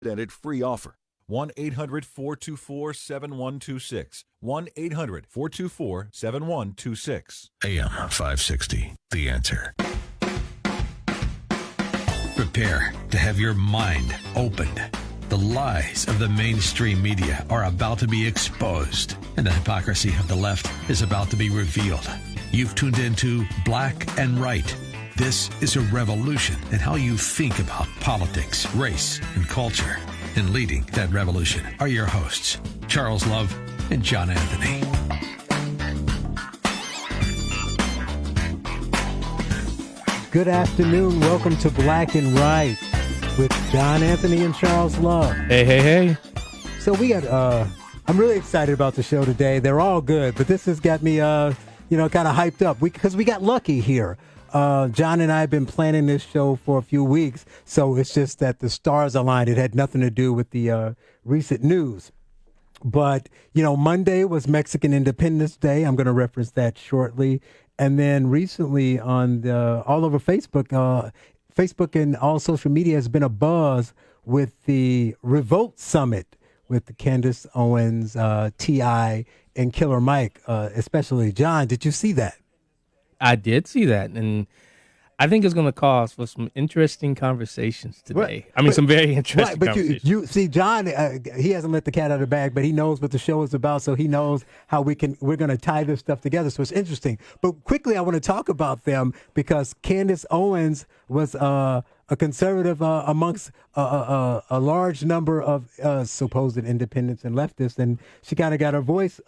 unprecedented free offer. 1-800-424-7126. 1-800-424-7126. AM 560, The Answer. Prepare to have your mind opened. The lies of the mainstream media are about to be exposed, and the hypocrisy of the left is about to be revealed. You've tuned into Black and Right. This is a revolution in how you think about politics, race, and culture. And leading that revolution are your hosts, Charles Love and John Anthony. Good afternoon. Welcome to Black and Right with John Anthony and Charles Love. Hey. So we got, I'm really excited about the show today. They're all good, but this has got me, kind of hyped up because we got lucky here. John and I have been planning this show for a few weeks, so it's just that the stars aligned. It had nothing to do with the recent news. But, Monday was Mexican Independence Day. I'm going to reference that shortly. And then recently on all over Facebook, Facebook and all social media has been a buzz with the Revolt Summit with Candace Owens, T.I., and Killer Mike, especially. John, did you see that? I did see that, and I think it's going to cause for some interesting conversations today. Right. I mean, some very interesting but conversations. you see, John, he hasn't let the cat out of the bag, but he knows what the show is about, so he knows how we're going to tie this stuff together. So it's interesting. But quickly, I want to talk about them because Candace Owens was a conservative amongst a large number of supposed independents and leftists, and she kind of got her voice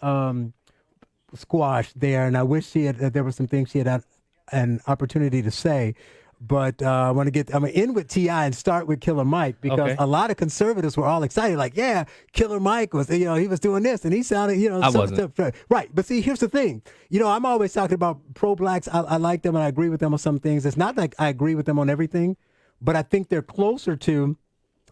squashed there, and I wish there were some things she had an opportunity to say, but I'm going to end with T.I. and start with Killer Mike because a lot of conservatives were all excited, like, yeah, Killer Mike was, he was doing this, and he sounded, I wasn't. Right, but see, here's the thing, I'm always talking about pro-blacks. I like them, and I agree with them on some things. It's not like I agree with them on everything, but I think they're closer to,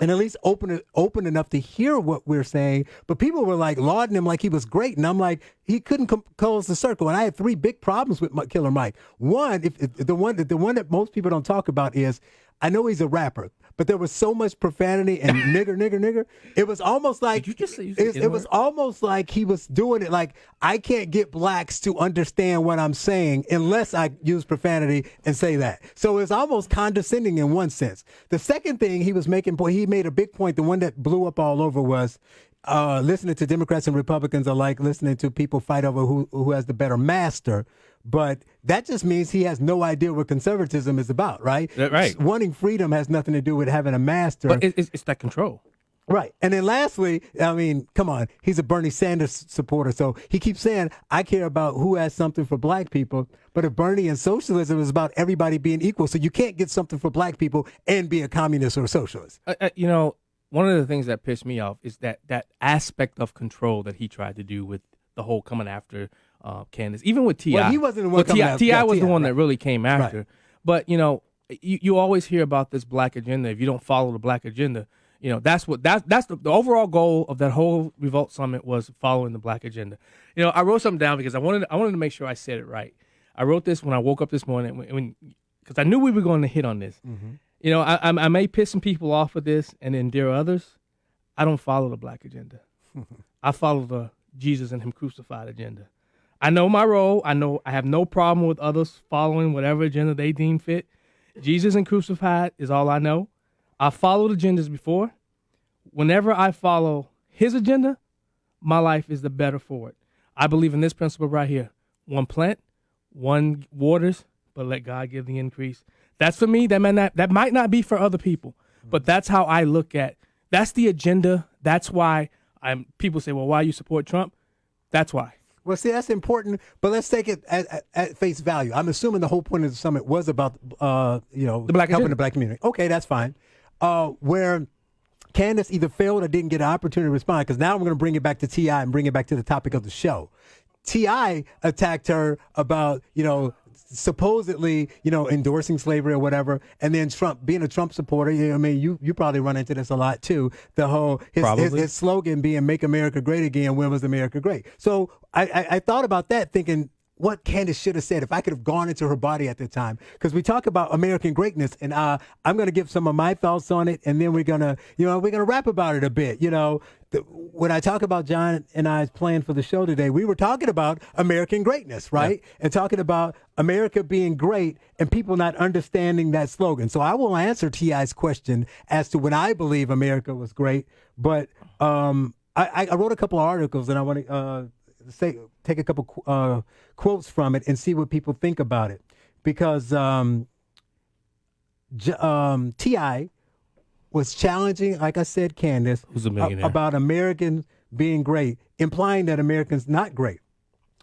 and at least open enough to hear what we're saying. But people were like lauding him like he was great, and I'm like, he couldn't close the circle. And I had three big problems with Killer Mike. One, the one that most people don't talk about is, I know he's a rapper, but there was so much profanity and nigger. It was almost like Did you just say it was almost like he was doing it like, I can't get blacks to understand what I'm saying unless I use profanity and say that. So it's almost condescending in one sense. The second thing he made a big point. The one that blew up all over was listening to Democrats and Republicans are like listening to people fight over who has the better master. But that just means he has no idea what conservatism is about, right? Right. Wanting freedom has nothing to do with having a master. But it's that control. Right. And then lastly, I mean, come on, he's a Bernie Sanders supporter. So he keeps saying, I care about who has something for black people. But if Bernie and socialism is about everybody being equal, so you can't get something for black people and be a communist or a socialist. One of the things that pissed me off is that aspect of control that he tried to do with the whole coming after Candace, even with T.I. Well, he wasn't the one coming after. T.I. was the one right. that really came after. Right. But, you always hear about this black agenda. If you don't follow the black agenda, that's the overall goal of that whole Revolt Summit was following the black agenda. I wrote something down because I wanted to make sure I said it right. I wrote this when I woke up this morning because I knew we were going to hit on this. Mm-hmm. I may piss some people off with this and endear others. I don't follow the black agenda. I follow the Jesus and him crucified agenda. I know my role. I have no problem with others following whatever agenda they deem fit. Jesus and crucified is all I know. I followed agendas before. Whenever I follow his agenda, my life is the better for it. I believe in this principle right here. One plant, one waters, but let God give the increase. That's for me. That might not be for other people, but that's how I look at. That's the agenda. That's why people say, well, why you support Trump? That's why. Well, see, that's important, but let's take it at face value. I'm assuming the whole point of the summit was about, the black helping agenda. the black community. Okay, that's fine. Where Candace either failed or didn't get an opportunity to respond, because now I'm going to bring it back to T.I. and bring it back to the topic of the show. T.I. attacked her about, supposedly, endorsing slavery or whatever, and then Trump, being a Trump supporter, you probably run into this a lot too. The whole, his slogan being "Make America Great Again." When was America great? So I thought about that, thinking, what Candace should have said if I could have gone into her body at the time. Because we talk about American greatness, and I'm going to give some of my thoughts on it, and then we're gonna rap about it a bit. When I talk about John and I's plan for the show today, we were talking about American greatness, right? Yeah. And talking about America being great and people not understanding that slogan. So I will answer T.I.'s question as to when I believe America was great. But I wrote a couple of articles, and I want to take a couple quotes from it and see what people think about it. Because T.I. was challenging, like I said, Candace, who's a millionaire, about Americans being great, implying that Americans not great.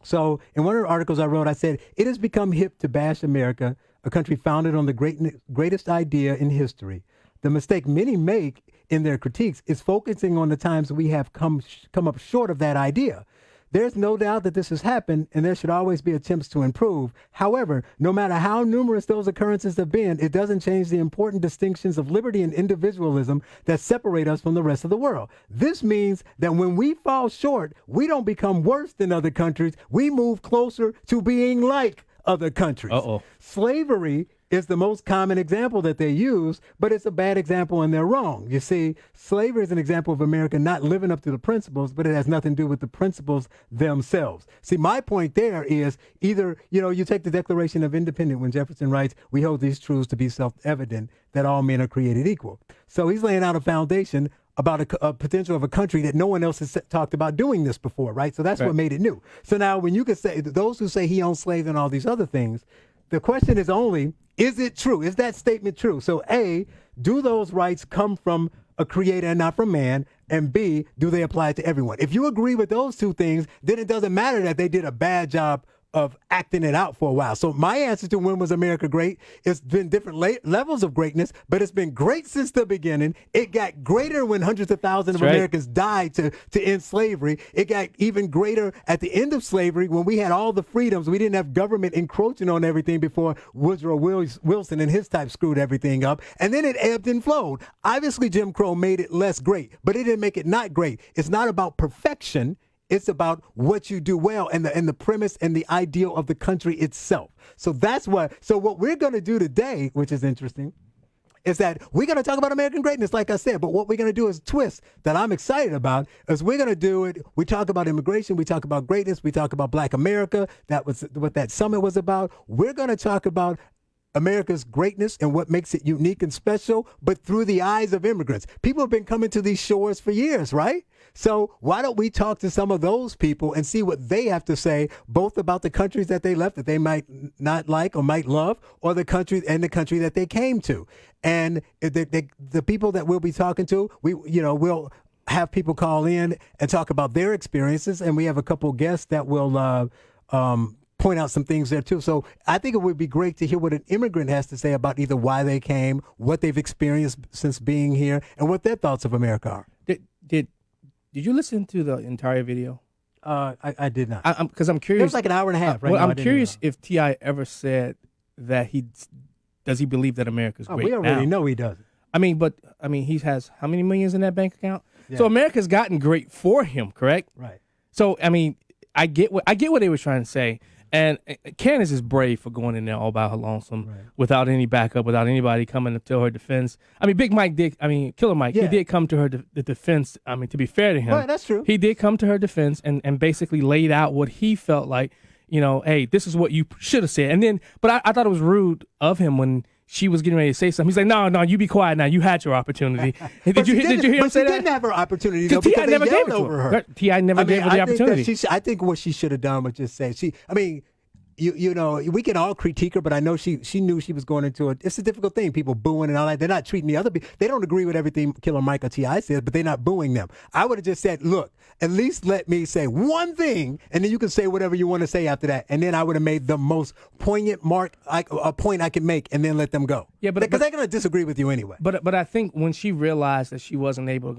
So in one of the articles I wrote, I said, it has become hip to bash America, a country founded on the greatest idea in history. The mistake many make in their critiques is focusing on the times we have come up short of that idea. There's no doubt that this has happened, and there should always be attempts to improve. However, no matter how numerous those occurrences have been, it doesn't change the important distinctions of liberty and individualism that separate us from the rest of the world. This means that when we fall short, we don't become worse than other countries. We move closer to being like other countries. Slavery is the most common example that they use, but it's a bad example and they're wrong. You see, slavery is an example of America not living up to the principles, but it has nothing to do with the principles themselves. See, my point there is either, you take the Declaration of Independence when Jefferson writes, we hold these truths to be self-evident, that all men are created equal. So he's laying out a foundation about a potential of a country that no one else has talked about doing this before, right? So that's what made it new. So now when you could say, those who say he owns slaves and all these other things, the question is only, is it true? Is that statement true? So A, do those rights come from a creator and not from man? And B, do they apply to everyone? If you agree with those two things, then it doesn't matter that they did a bad job of acting it out for a while. So my answer to when was America great, it's been different levels of greatness, but it's been great since the beginning. It got greater when hundreds of thousands of Americans died to end slavery. It got even greater at the end of slavery when we had all the freedoms. We didn't have government encroaching on everything before Woodrow Wilson and his type screwed everything up. And then it ebbed and flowed. Obviously, Jim Crow made it less great, but it didn't make it not great. It's not about perfection. It's about what you do well and the premise and the ideal of the country itself. So what we're going to do today, which is interesting, is that we're going to talk about American greatness, like I said, but what we're going to do is a twist that I'm excited about is we're going to do it. We talk about immigration. We talk about greatness. We talk about Black America. That was what that summit was about. We're going to talk about America's greatness and what makes it unique and special, but through the eyes of immigrants. People have been coming to these shores for years, right? So why don't we talk to some of those people and see what they have to say, both about the countries that they left that they might not like or might love, or the country that they came to. And the people that we'll be talking to, we'll have people call in and talk about their experiences, and we have a couple guests that will point out some things there too. So I think it would be great to hear what an immigrant has to say about either why they came, what they've experienced since being here, and what their thoughts of America are. Did you listen to the entire video? I did not. Because I'm curious. It was like an hour and a half. Right? Well, I'm curious if T.I. ever said that does he believe that America's great? We already know he doesn't. He has how many millions in that bank account? Yeah. So America's gotten great for him, correct? Right. So I get what they were trying to say. And Candace is brave for going in there all by her lonesome, without any backup, without anybody coming to her defense. Killer Mike, he did come to her defense. To be fair to him, right, that's true. He did come to her defense and basically laid out what he felt like, hey, this is what you should have said. And then, but I thought it was rude of him when she was getting ready to say something. He's like, no, you be quiet now. You had your opportunity. Did you hear him say that? She didn't have her opportunity, though, because T.I. never they gave yelled it to over her. her. T.I. never gave her the opportunity. I think what she should have done was just say, we can all critique her, but I know she knew she was going into it. It's a difficult thing. People booing and all that. They're not treating the other people. They don't agree with everything Killer Mike or T.I. says, but they're not booing them. I would have just said, look, at least let me say one thing, and then you can say whatever you want to say after that. And then I would have made the most poignant a point I can make, and then let them go. Yeah, because they're going to disagree with you anyway. But I think when she realized that she wasn't able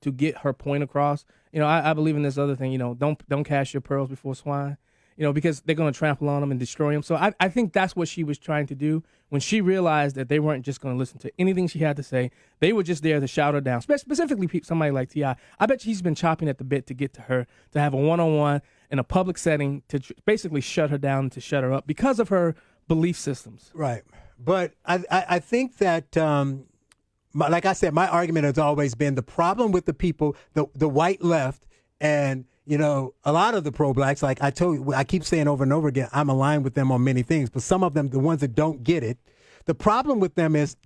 to get her point across, I believe in this other thing. Don't cast your pearls before swine. Because they're going to trample on them and destroy them. So I think that's what she was trying to do when she realized that they weren't just going to listen to anything she had to say. They were just there to shout her down, specifically somebody like T.I. I bet she's been chopping at the bit to get to her, to have a one-on-one. in a public setting to basically shut her down, to shut her up because of her belief systems. Right. But I think that, like I said, my argument has always been the problem with the people, the white left, and, you know, a lot of the pro-blacks, like I keep saying over and over again, I'm aligned with them on many things, but some of them, the ones that don't get it, the problem with them is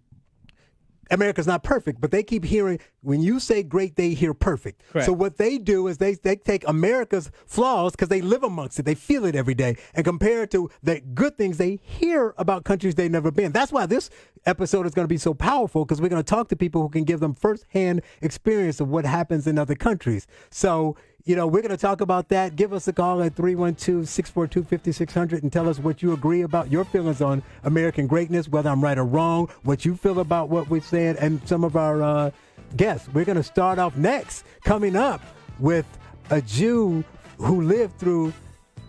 America's not perfect, but they keep hearing, when you say great, they hear perfect. Correct. So what they do is they take America's flaws, because they live amongst it, they feel it every day, and compare it to the good things they hear about countries they've never been. That's why this episode is going to be so powerful, because we're going to talk to people who can give them firsthand experience of what happens in other countries. So, you know, we're going to talk about that. Give us a call at 312-642-5600 and tell us what you agree about, your feelings on American greatness, whether I'm right or wrong, what you feel about what we're saying, and some of our guests. We're going to start off next, coming up, with a Jew who lived through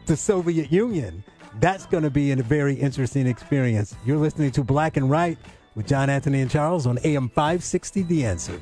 the Soviet Union. That's going to be a very interesting experience. You're listening to Black and Right with John Anthony and Charles on AM 560, The Answer.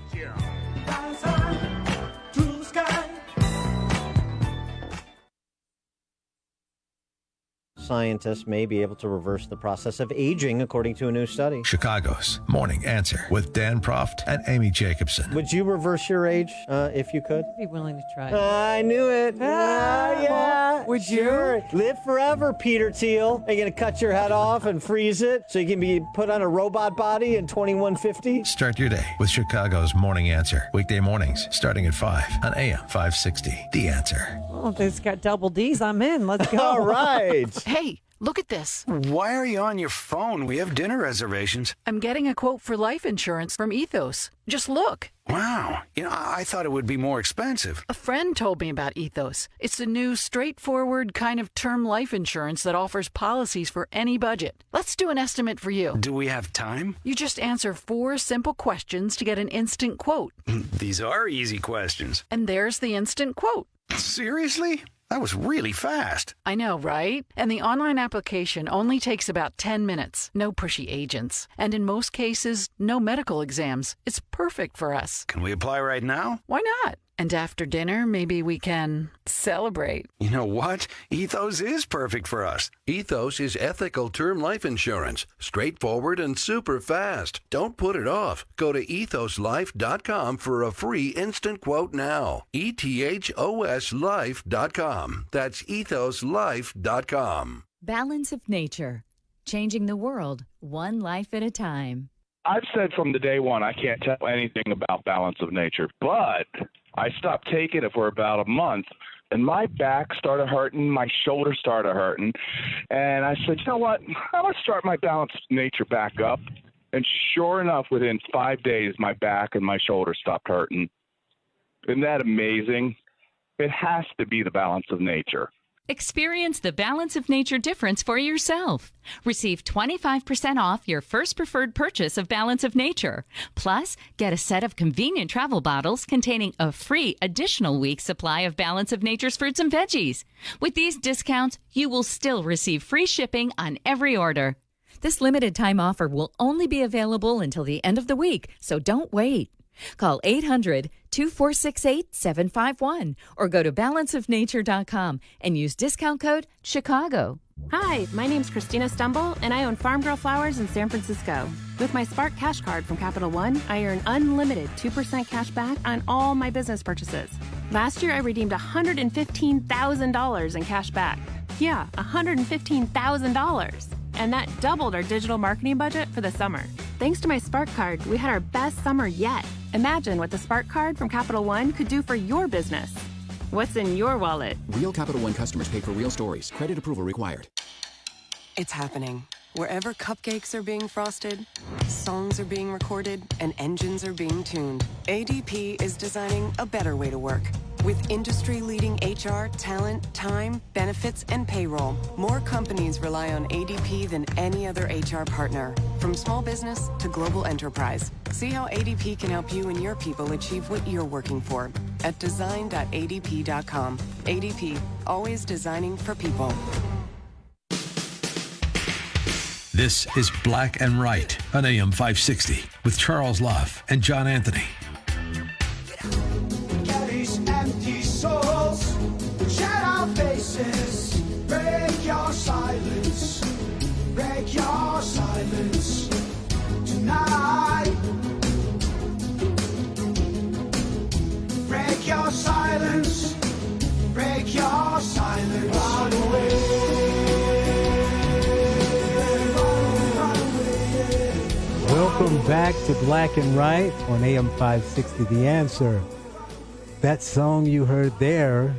Scientists may be able to reverse the process of aging, according to a new study. Chicago's Morning Answer with Dan Proft and Amy Jacobson. Would you reverse your age if you could? I'd be willing to try. I knew it. Yeah. Would sure. Live forever, Peter Thiel. Are you going to cut your head off and freeze it so you can be put on a robot body in 2150? Start your day with Chicago's Morning Answer. Weekday mornings starting at 5 on AM 560. The Answer. Oh, it's got double D's. I'm in. Let's go. All right. Hey, look at this. Why are you on your phone? We have dinner reservations. I'm getting a quote for life insurance from Ethos. Just look. Wow. I thought it would be more expensive. A friend told me about Ethos. It's a new, straightforward kind of term life insurance that offers policies for any budget. Let's do an estimate for you. Do we have time? You just answer 4 simple questions to get an instant quote. These are easy questions. And there's the instant quote. Seriously? That was really fast. I know, right? And the online application only takes about 10 minutes. No pushy agents. And in most cases, no medical exams. It's perfect for us. Can we apply right now? Why not? And after dinner, maybe we can celebrate. You know what? Ethos is perfect for us. Ethos is ethical term life insurance. Straightforward and super fast. Don't put it off. Go to ethoslife.com for a free instant quote now. ETHOSlife.com. That's ethoslife.com. Balance of Nature. Changing the world, one life at a time. I've said from the day one I can't tell anything about Balance of Nature, but I stopped taking it for about a month, and my back started hurting, my shoulder started hurting, and I said, you know what, I'm going to start my Balance of Nature back up, and sure enough, within 5 days, my back and my shoulder stopped hurting. Isn't that amazing? It has to be the Balance of Nature. Experience the Balance of Nature difference for yourself. Receive 25% off your first preferred purchase of Balance of Nature. Plus, get a set of convenient travel bottles containing a free additional week supply of Balance of Nature's fruits and veggies. With these discounts, you will still receive free shipping on every order. This limited time offer will only be available until the end of the week, so don't wait. Call 800-2468-751 or go to balanceofnature.com and use discount code Chicago. Hi, my name's Christina Stumble, and I own Farm Girl Flowers in San Francisco. With my Spark Cash Card from Capital One, I earn unlimited 2% cash back on all my business purchases. Last year, I redeemed $115,000 in cash back. Yeah, $115,000. And that doubled our digital marketing budget for the summer. Thanks to my Spark Card, we had our best summer yet. Imagine what the Spark Card from Capital One could do for your business. What's in your wallet? Real Capital One customers pay for real stories. Credit approval required. It's happening. Wherever cupcakes are being frosted, songs are being recorded, and engines are being tuned, ADP is designing a better way to work. With industry-leading HR, talent, time, benefits, and payroll, more companies rely on ADP than any other HR partner. From small business to global enterprise. See how ADP can help you and your people achieve what you're working for at design.adp.com. ADP, always designing for people. This is Black and Right on AM 560 with Charles Love and John Anthony. Empty souls, shed our faces. Welcome back to Black and Right on AM 560 The Answer. That song you heard there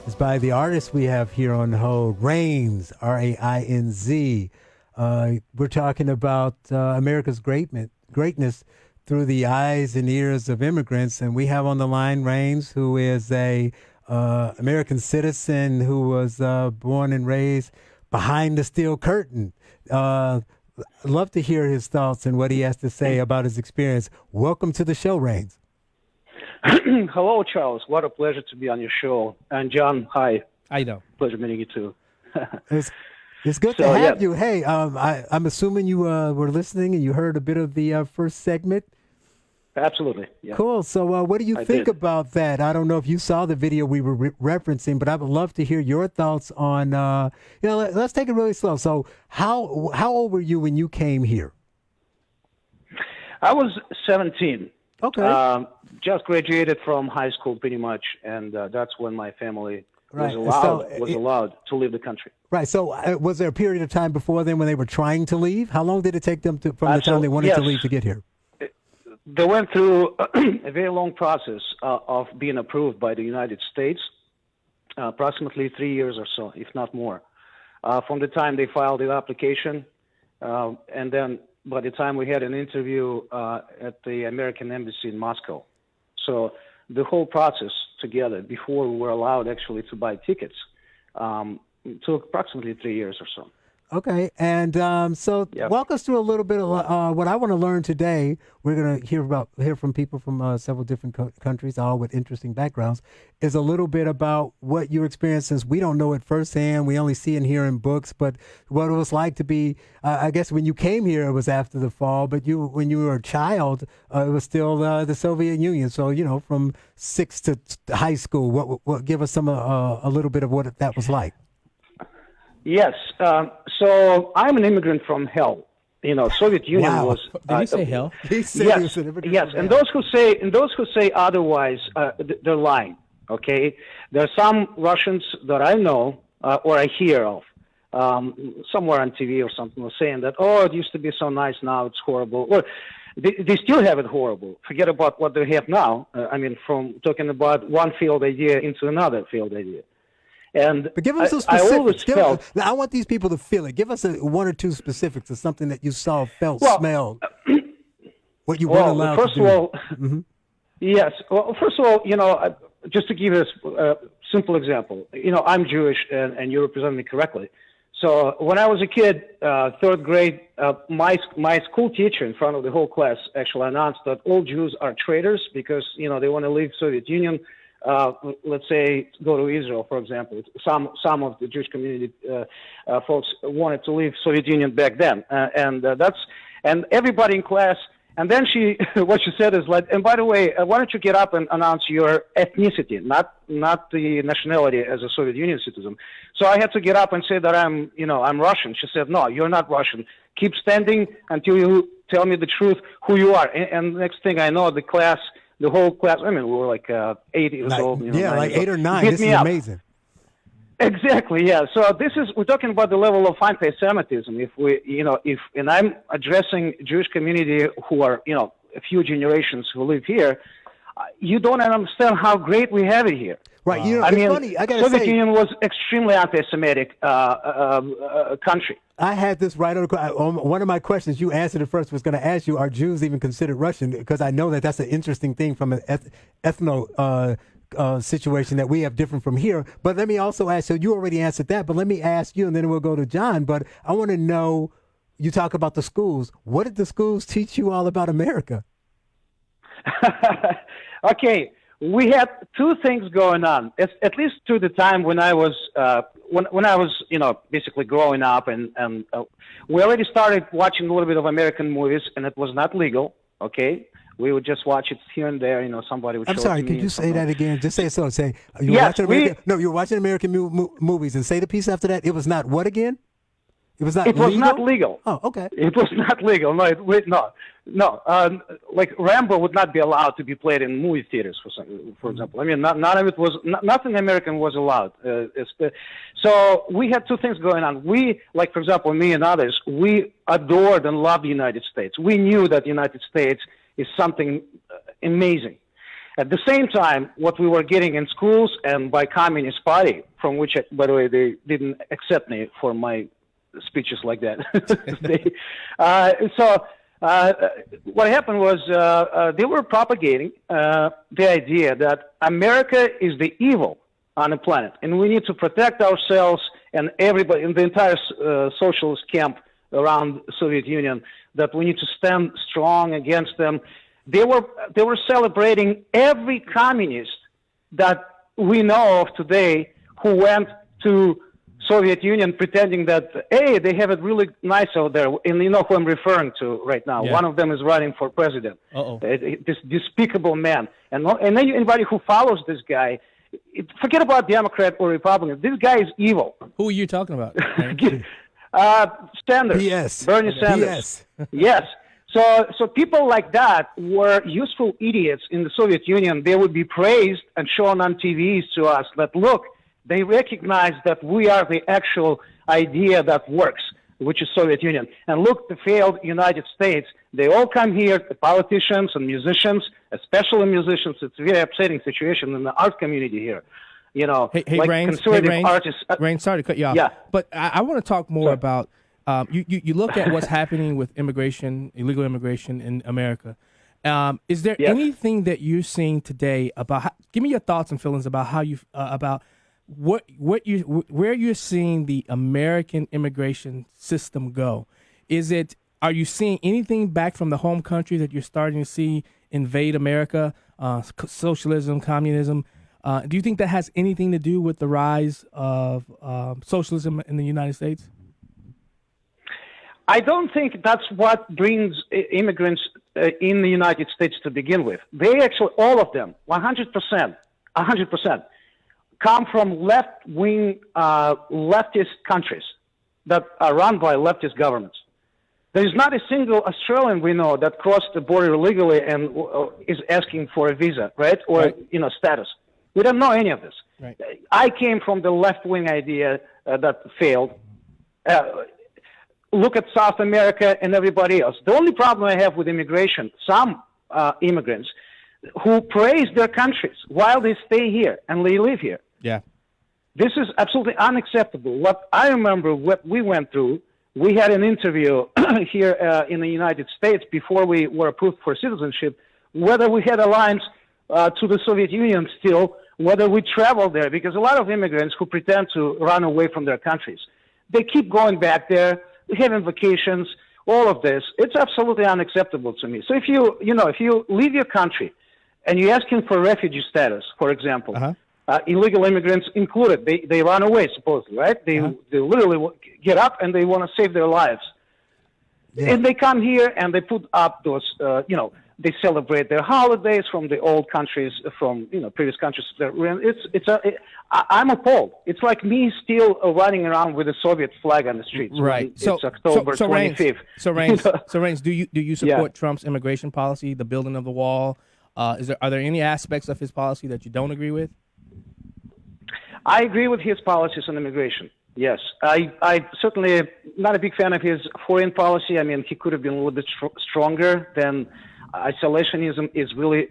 is by the artist we have here on hold, Rainz, R-A-I-N-Z. We're talking about America's greatness through the eyes and ears of immigrants. And we have on the line Rainz, who is a American citizen who was born and raised behind the steel curtain. I'd love to hear his thoughts and what he has to say about his experience. Welcome to the show, Rainz. Hello, Charles. What a pleasure to be on your show. And John, hi. How you doing? Pleasure meeting you too. It's good to have you. Hey, I'm assuming you were listening and you heard a bit of the first segment. Absolutely. Yeah. Cool. So what do you think about that? I don't know if you saw the video we were referencing, but I would love to hear your thoughts on, let's take it really slow. So how old were you when you came here? I was 17. Okay. Just graduated from high school pretty much, and that's when my family was allowed to leave the country. Right. So was there a period of time before then when they were trying to leave? How long did it take them from the time they wanted to leave to get here? They went through a very long process of being approved by the United States, approximately 3 years or so, if not more, from the time they filed the application. And then by the time we had an interview at the American Embassy in Moscow. So the whole process together before we were allowed actually to buy tickets took approximately 3 years or so. Okay, and walk us through a little bit of what I want to learn today. We're going to hear from people from several different countries, all with interesting backgrounds, is a little bit about what you experienced, since we don't know it firsthand. We only see and hear in books, but what it was like to be, I guess when you came here, it was after the fall, but when you were a child, it was still the Soviet Union. So, from 6 to high school, what give us a little bit of what that was like. Yes. So I'm an immigrant from hell. Soviet Union was. Did he say hell? He said yes. he was an immigrant. Yes. And those who say otherwise, they're lying. Okay. There are some Russians that I know or I hear of somewhere on TV or something was saying that, it used to be so nice, now it's horrible. Well, they still have it horrible. Forget about what they have now. From talking about one failed idea into another failed idea. But give us some specifics. I want these people to feel it. Give us one or two specifics of something that you saw, felt, smelled. What you weren't allowed to do. First of all, yes. Well, first of all, just to give you a simple example, I'm Jewish, and you represent me correctly. So when I was a kid, third grade, my school teacher in front of the whole class actually announced that all Jews are traitors because they want to leave Soviet Union. Let's say go to Israel, for example. Some of the Jewish community folks wanted to leave Soviet Union back then, and everybody in class. And then what she said is like, and by the way, why don't you get up and announce your ethnicity, not the nationality as a Soviet Union citizen. So I had to get up and say that I'm Russian. She said, no, you're not Russian. Keep standing until you tell me the truth who you are. And next thing I know, the whole class, we were like 8 years old. Like 8 or 9. This is amazing. Exactly, yeah. So we're talking about the level of anti-Semitism. And I'm addressing Jewish community who are, a few generations who live here, you don't understand how great we have it here. Right. It's funny. I gotta Soviet Union was extremely anti-Semitic country. I had this right on one of my questions. You answered it first. Was going to ask you, are Jews even considered Russian? Because I know that's an interesting thing from an ethno situation that we have different from here. But let me also ask. So you already answered that. But let me ask you, and then we'll go to John. But I want to know. You talk about the schools. What did the schools teach you all about America? Okay. We had two things going on, at least to the time when I was, when I was, basically growing up, and we already started watching a little bit of American movies, and it was not legal. Okay, we would just watch it here and there. Somebody would. I'm sorry. Could you say that again? Just say it slow. Say you were watching American movies, and say the piece after that. It was not what again? It was not It was legal? not legal. Oh, okay. It was not legal. No. Like Rambo would not be allowed to be played in movie theaters, for example. I mean, none of it was, nothing American was allowed. So we had two things going on. We, like, for example, me and others, we adored and loved the United States. We knew that the United States is something amazing. At the same time, what we were getting in schools and by Communist Party, from which, by the way, they didn't accept me for my speeches like that. What happened was they were propagating the idea that America is the evil on the planet, and we need to protect ourselves and everybody in the entire socialist camp around the Soviet Union, that we need to stand strong against them. They were celebrating every communist that we know of today who went to Soviet Union pretending that, hey, they have it really nice out there. And you know who I'm referring to right now. Yeah. One of them is running for president. Uh-oh. This despicable man. And anybody who follows this guy, forget about Democrat or Republican. This guy is evil. Who are you talking about? Sanders. Yes. Bernie Sanders. Yes. So people like that were useful idiots in the Soviet Union. They would be praised and shown on TVs to us that, look, they recognize that we are the actual idea that works, which is Soviet Union. And look, the failed United States, they all come here, the politicians and musicians, especially musicians. It's a very upsetting situation in the art community here. You know, Hey, like Rains, conservative artists. Rains, sorry to cut you off. Yeah. But I want to talk more about, you look at what's happening with immigration, illegal immigration in America. Is there anything that you're seeing today about, give me your thoughts and feelings about how you, about where you're seeing the American immigration system go. Are you seeing anything back from the home country that you're starting to see invade America, socialism, communism? Do you think that has anything to do with the rise of socialism in the United States? I don't think that's what brings immigrants in the United States to begin with. They actually, all of them, 100%, come from left-wing, leftist countries that are run by leftist governments. There is not a single Australian we know that crossed the border illegally and is asking for a visa, right? Or, status. We don't know any of this. Right. I came from the left-wing idea that failed. Look at South America and everybody else. The only problem I have with immigration, some immigrants who praise their countries while they stay here and they live here. Yeah. This is absolutely unacceptable. What I remember, what we went through, we had an interview here in the United States before we were approved for citizenship, whether we had alliance to the Soviet Union still, whether we traveled there, because a lot of immigrants who pretend to run away from their countries, they keep going back there, having vacations, all of this. It's absolutely unacceptable to me. So if you leave your country and you're asking for refugee status, for example, illegal immigrants included, they run away supposedly, right? They literally get up and they want to save their lives. Yeah. And they come here and they put up those, they celebrate their holidays from the old countries, from previous countries. I'm appalled. It's like me still running around with a Soviet flag on the streets. Right. It's October 25th. Rains, do you support Trump's immigration policy, the building of the wall? Are there any aspects of his policy that you don't agree with? I agree with his policies on immigration. Yes, I certainly not a big fan of his foreign policy. I mean, he could have been a little bit stronger. Than isolationism is really.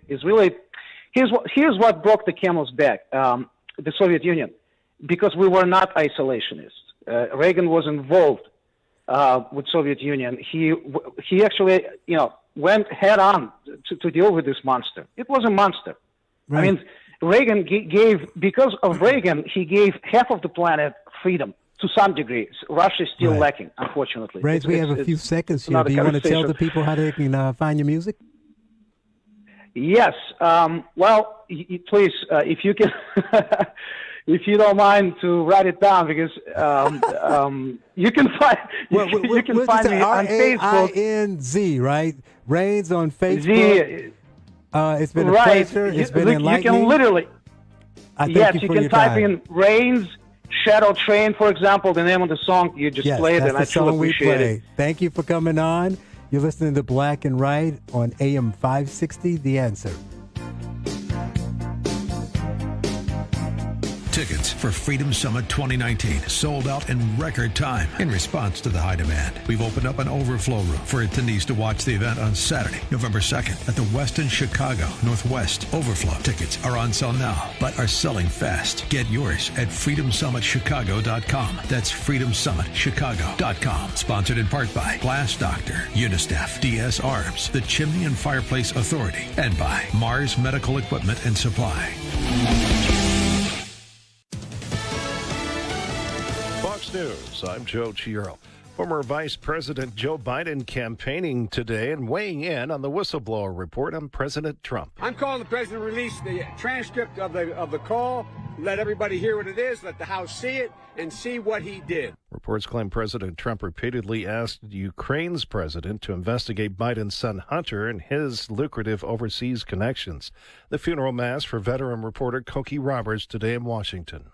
Here's what broke the camel's back: the Soviet Union, because we were not isolationists. Reagan was involved with Soviet Union. He actually went head on to deal with this monster. It was a monster. Right. I mean, Reagan because of Reagan, he gave half of the planet freedom to some degree. Russia is still lacking, unfortunately. Rains, we have a few seconds here. Do you want to tell the people how they can find your music? Yes. Well, please, if you can, if you don't mind to write it down, because you can find you can find me on Facebook. RAINZ, right? Rains on Facebook. It's been a pleasure. It's been enlightening. You can literally. You can type in Rains Shadow Train, for example, the name of the song you just played, that's and the I truly song we appreciate play. it. Thank you for coming on. You're listening to Black and Right on AM 560, The Answer. Tickets for Freedom Summit 2019 sold out in record time in response to the high demand. We've opened up an overflow room for attendees to watch the event on Saturday, November 2nd at the Westin Chicago Northwest. Overflow tickets are on sale now, but are selling fast. Get yours at freedomsummitchicago.com. That's freedomsummitchicago.com. Sponsored in part by Glass Doctor, Unistaff, DS Arms, the Chimney and Fireplace Authority, and by Mars Medical Equipment and Supply. Fox News, I'm Joe Chiaro. Former Vice President Joe Biden campaigning today and weighing in on the whistleblower report on President Trump. I'm calling the president to release the transcript of the call, let everybody hear what it is, let the House see it, and see what he did. Reports claim President Trump repeatedly asked Ukraine's president to investigate Biden's son Hunter and his lucrative overseas connections. The funeral mass for veteran reporter Cokie Roberts today in Washington.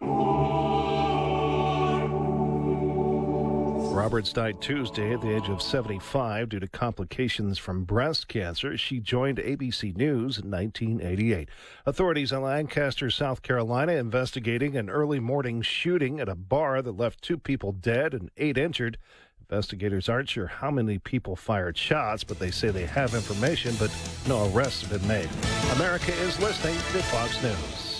Roberts died Tuesday at the age of 75 due to complications from breast cancer. She joined ABC News in 1988. Authorities in Lancaster, South Carolina, investigating an early morning shooting at a bar that left 2 people dead and 8 injured. Investigators aren't sure how many people fired shots, but they say they have information, but no arrests have been made. America is listening to Fox News.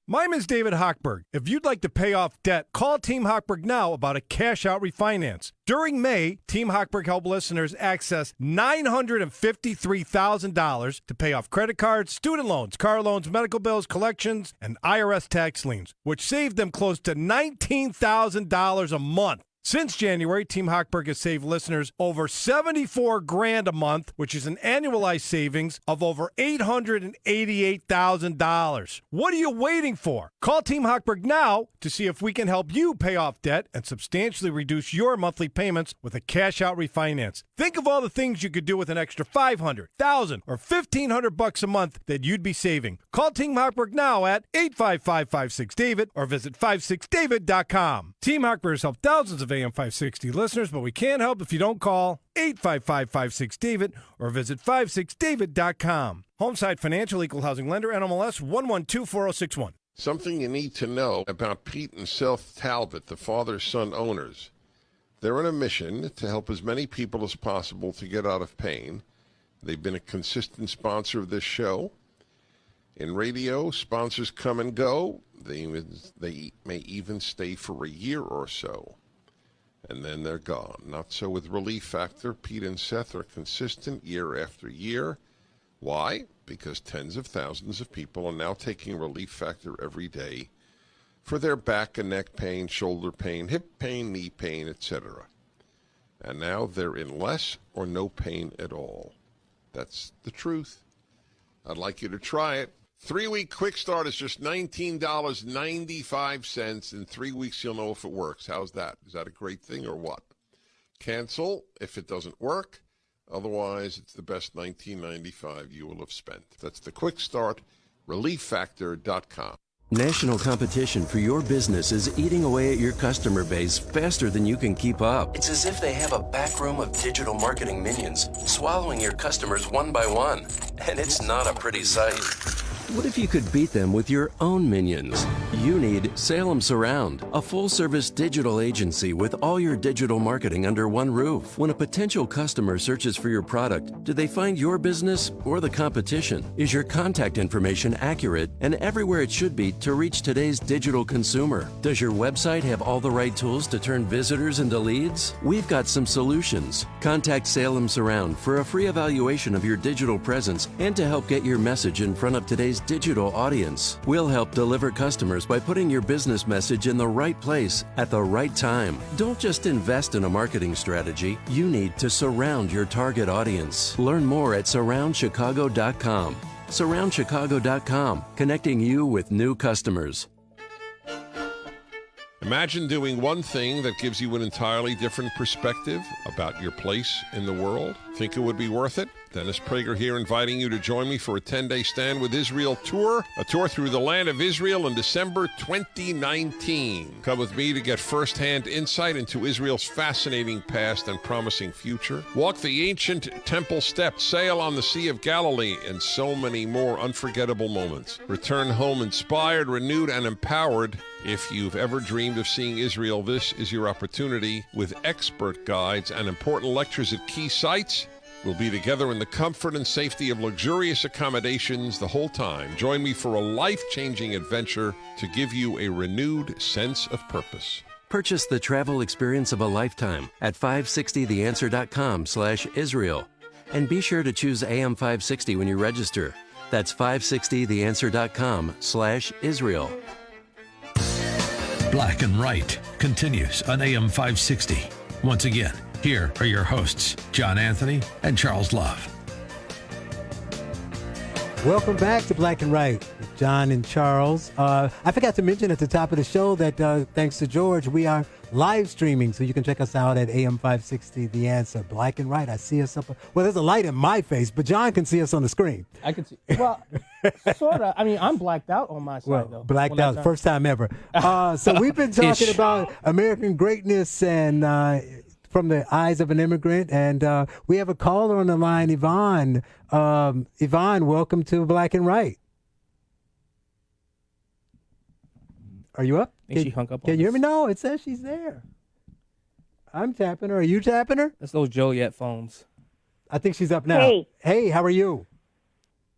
My name is David Hochberg. If you'd like to pay off debt, call Team Hochberg now about a cash-out refinance. During May, Team Hochberg helped listeners access $953,000 to pay off credit cards, student loans, car loans, medical bills, collections, and IRS tax liens, which saved them close to $19,000 a month. Since January, Team Hochberg has saved listeners over $74,000 a month, which is an annualized savings of over $888,000. What are you waiting for? Call Team Hochberg now to see if we can help you pay off debt and substantially reduce your monthly payments with a cash-out refinance. Think of all the things you could do with an extra $500, $1,000, or $1,500 a month that you'd be saving. Call Team Hochberg now at 855-56-DAVID or visit 56david.com. Team Hochberg has helped thousands of AM 560 listeners, but we can't help if you don't call 855-56-DAVID or visit 56david.com. Homeside Financial, Equal Housing Lender, NMLS 1124061. Something you need to know about Pete and Seth Talbot, the father-son owners. They're on a mission to help as many people as possible to get out of pain. They've been a consistent sponsor of this show. In radio, sponsors come and go. They may even stay for a year or so, and then they're gone. Not so with Relief Factor. Pete and Seth are consistent year after year. Why? Because tens of thousands of people are now taking Relief Factor every day for their back and neck pain, shoulder pain, hip pain, knee pain, etc. And now they're in less or no pain at all. That's the truth. I'd like you to try it. 3-week quick start is just $19.95. In 3 weeks, you'll know if it works. How's that? Is that a great thing or what? Cancel if it doesn't work. Otherwise, it's the best $19.95 you will have spent. That's the quick start, ReliefFactor.com. National competition for your business is eating away at your customer base faster than you can keep up. It's as if they have a back room of digital marketing minions swallowing your customers one by one. And it's not a pretty sight. What if you could beat them with your own minions? You need Salem Surround, a full-service digital agency with all your digital marketing under one roof. When a potential customer searches for your product, do they find your business or the competition? Is your contact information accurate and everywhere it should be to reach today's digital consumer? Does your website have all the right tools to turn visitors into leads? We've got some solutions. Contact Salem Surround for a free evaluation of your digital presence and to help get your message in front of today's digital audience. We'll help deliver customers by putting your business message in the right place at the right time. Don't just invest in a marketing strategy. You need to surround your target audience. Learn more at surroundchicago.com. Surroundchicago.com, connecting you with new customers. Imagine doing one thing that gives you an entirely different perspective about your place in the world. Think it would be worth it? Dennis Prager here, inviting you to join me for a 10-day Stand with Israel tour, a tour through the land of Israel in December 2019. Come with me to get first-hand insight into Israel's fascinating past and promising future. Walk the ancient temple steps, sail on the Sea of Galilee, and so many more unforgettable moments. Return home inspired, renewed, and empowered. If you've ever dreamed of seeing Israel, this is your opportunity. With expert guides and important lectures at key sites, we'll be together in the comfort and safety of luxurious accommodations the whole time. Join me for a life-changing adventure to give you a renewed sense of purpose. Purchase the travel experience of a lifetime at 560theanswer.com/Israel. And be sure to choose AM 560 when you register. That's 560theanswer.com/Israel. Black and Right continues on AM 560. Once again, here are your hosts, John Anthony and Charles Love. Welcome back to Black and Right with John and Charles. I forgot to mention at the top of the show that thanks to George, we are live streaming, so you can check us out at AM 560 The Answer. Black and Right. I see us up. Well, there's a light in my face, but John can see us on the screen. I can see. Well, sort of. I mean, I'm blacked out on my side, though. Blacked out, first time ever. So we've been talking about American greatness and from the eyes of an immigrant, and we have a caller on the line, Yvonne. Yvonne, welcome to Black and Right. Are you up? She hung up on Can you hear me? No, it says she's there. I'm tapping her. Are you tapping her? That's those Joliet phones. I think she's up now. Hey, how are you?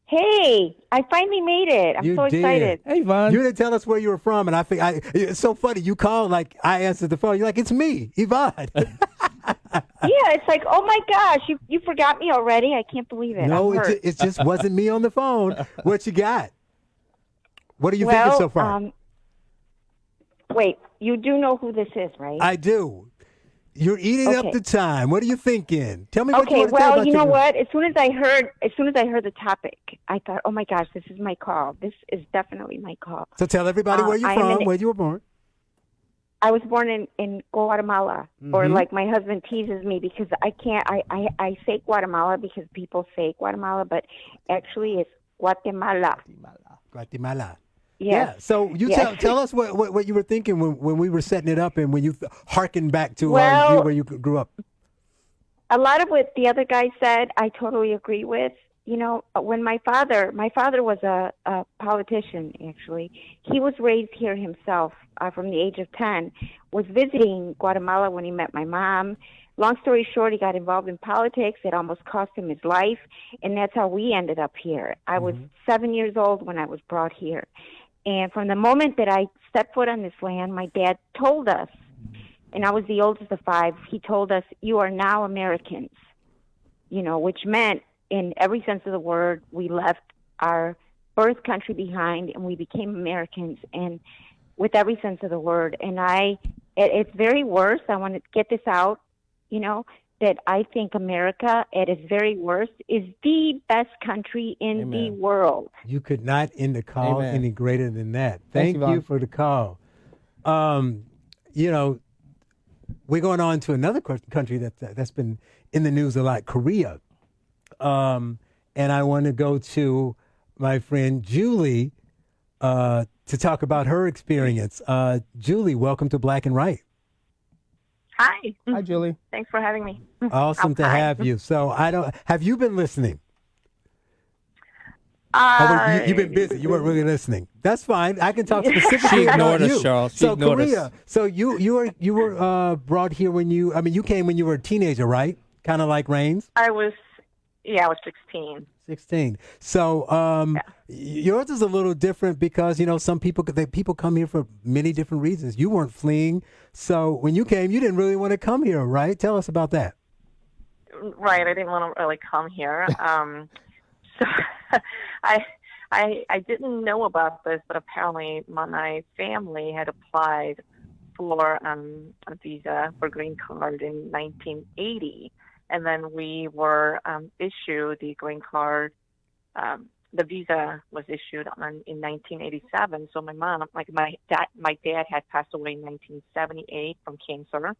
Hey, I finally made it. I'm You so excited. Hey, Yvonne. You didn't tell us where you were from, and I think it's so funny. You called like I answered the phone. You're like, it's me, Yvonne. Yeah, it's like, oh my gosh, you forgot me already. I can't believe it. No, I'm hurt. it just wasn't me on the phone. What you got? What are you thinking so far? Wait, you do know who this is, right? I do. You're eating up the time. What are you thinking? Tell me what you Okay, want to tell well, about you know your- what? As soon as I heard the topic, I thought, oh my gosh, this is my call. This is definitely my call. So tell everybody where you're from, where you were born. I was born in Guatemala, or like my husband teases me because I can't. I say Guatemala because people say Guatemala, but actually it's Guatemala. Guatemala. Yes. Yeah. So you Yes. tell us what you were thinking when we were setting it up and when you hearkened back to Well, where you grew up. A lot of what the other guy said, I totally agree with. You know, when my father was a politician, actually. He was raised here himself from the age of 10, was visiting Guatemala when he met my mom. Long story short, he got involved in politics. It almost cost him his life, and that's how we ended up here. I was 7 years old when I was brought here. And from the moment that I stepped foot on this land, my dad told us, and I was the oldest of 5, he told us, you are now Americans, you know, which meant in every sense of the word, we left our birth country behind and we became Americans, and with every sense of the word. And it's very worse. I want to get this out, you know, that I think America at its very worst is the best country in the world. You could not end the call Amen. any greater than that. Thanks, Thank Yvonne. you for the call. You know, we're going on to another country that's been in the news a lot, Korea. And I want to go to my friend Julie to talk about her experience. Julie, welcome to Black and Right. Hi. Hi, Julie. Thanks for having me. Awesome to have you. So have you been listening? You've been busy. You weren't really listening. That's fine. I can talk specifically She ignored about us, you. Charles. She So ignored us. Korea. So you were brought here when you came when you were a teenager, right? Kind of like Rains. I was 16. 16. So yours is a little different because some people come here for many different reasons. You weren't fleeing, so when you came, you didn't really want to come here, right? Tell us about that. Right, I didn't want to really come here. So I didn't know about this, but apparently my family had applied for a visa for green card in 1980, and then we were issued the green card. The visa was issued in 1987. So my dad had passed away in 1978 from cancer.